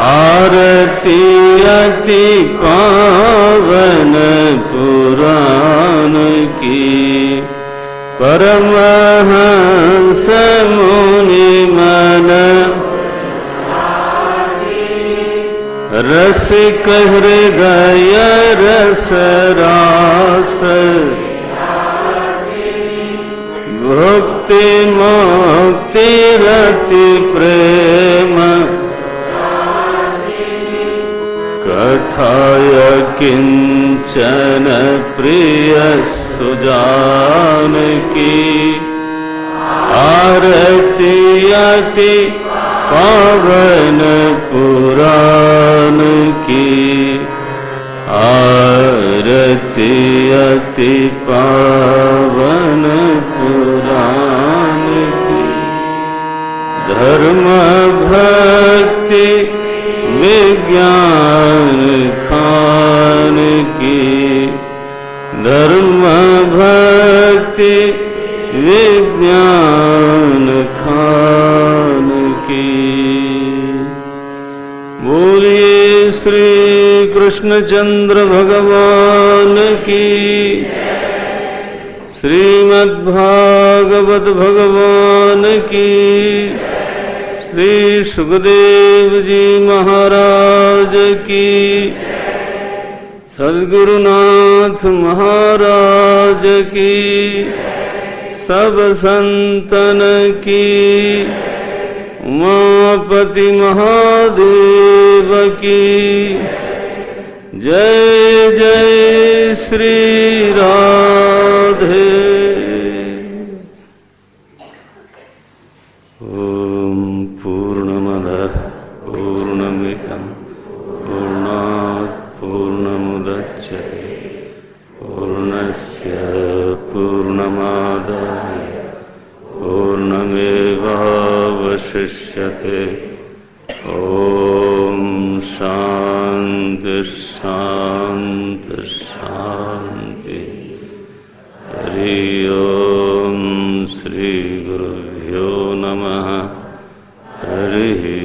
आरती अति पावन पुराण की, परमहंस मुनि मन रसिक हृदय रस रास। भक्ति मुक्ति रति प्रेम, कथाय किंचन प्रिय सुजान की। आरती अति पावन पुराण की। आरती अति पावन पुराण की। धर्म भक्ति विज्ञान खान की। धर्म भक्ति विज्ञान खान की। बोलिए श्री कृष्णचंद्र भगवान की। श्रीमद्भागवत भगवान की। श्री सुखदेव जी महाराज की। सद्गुरुनाथ महाराज की। सब संतन की। उमापति महादेव की। जय जय श्री राधे। प्रशिष्यते। ॐ शान्ति शान्ति शान्ति। हरि ओम। श्री गुरुभ्यो नमः। हरि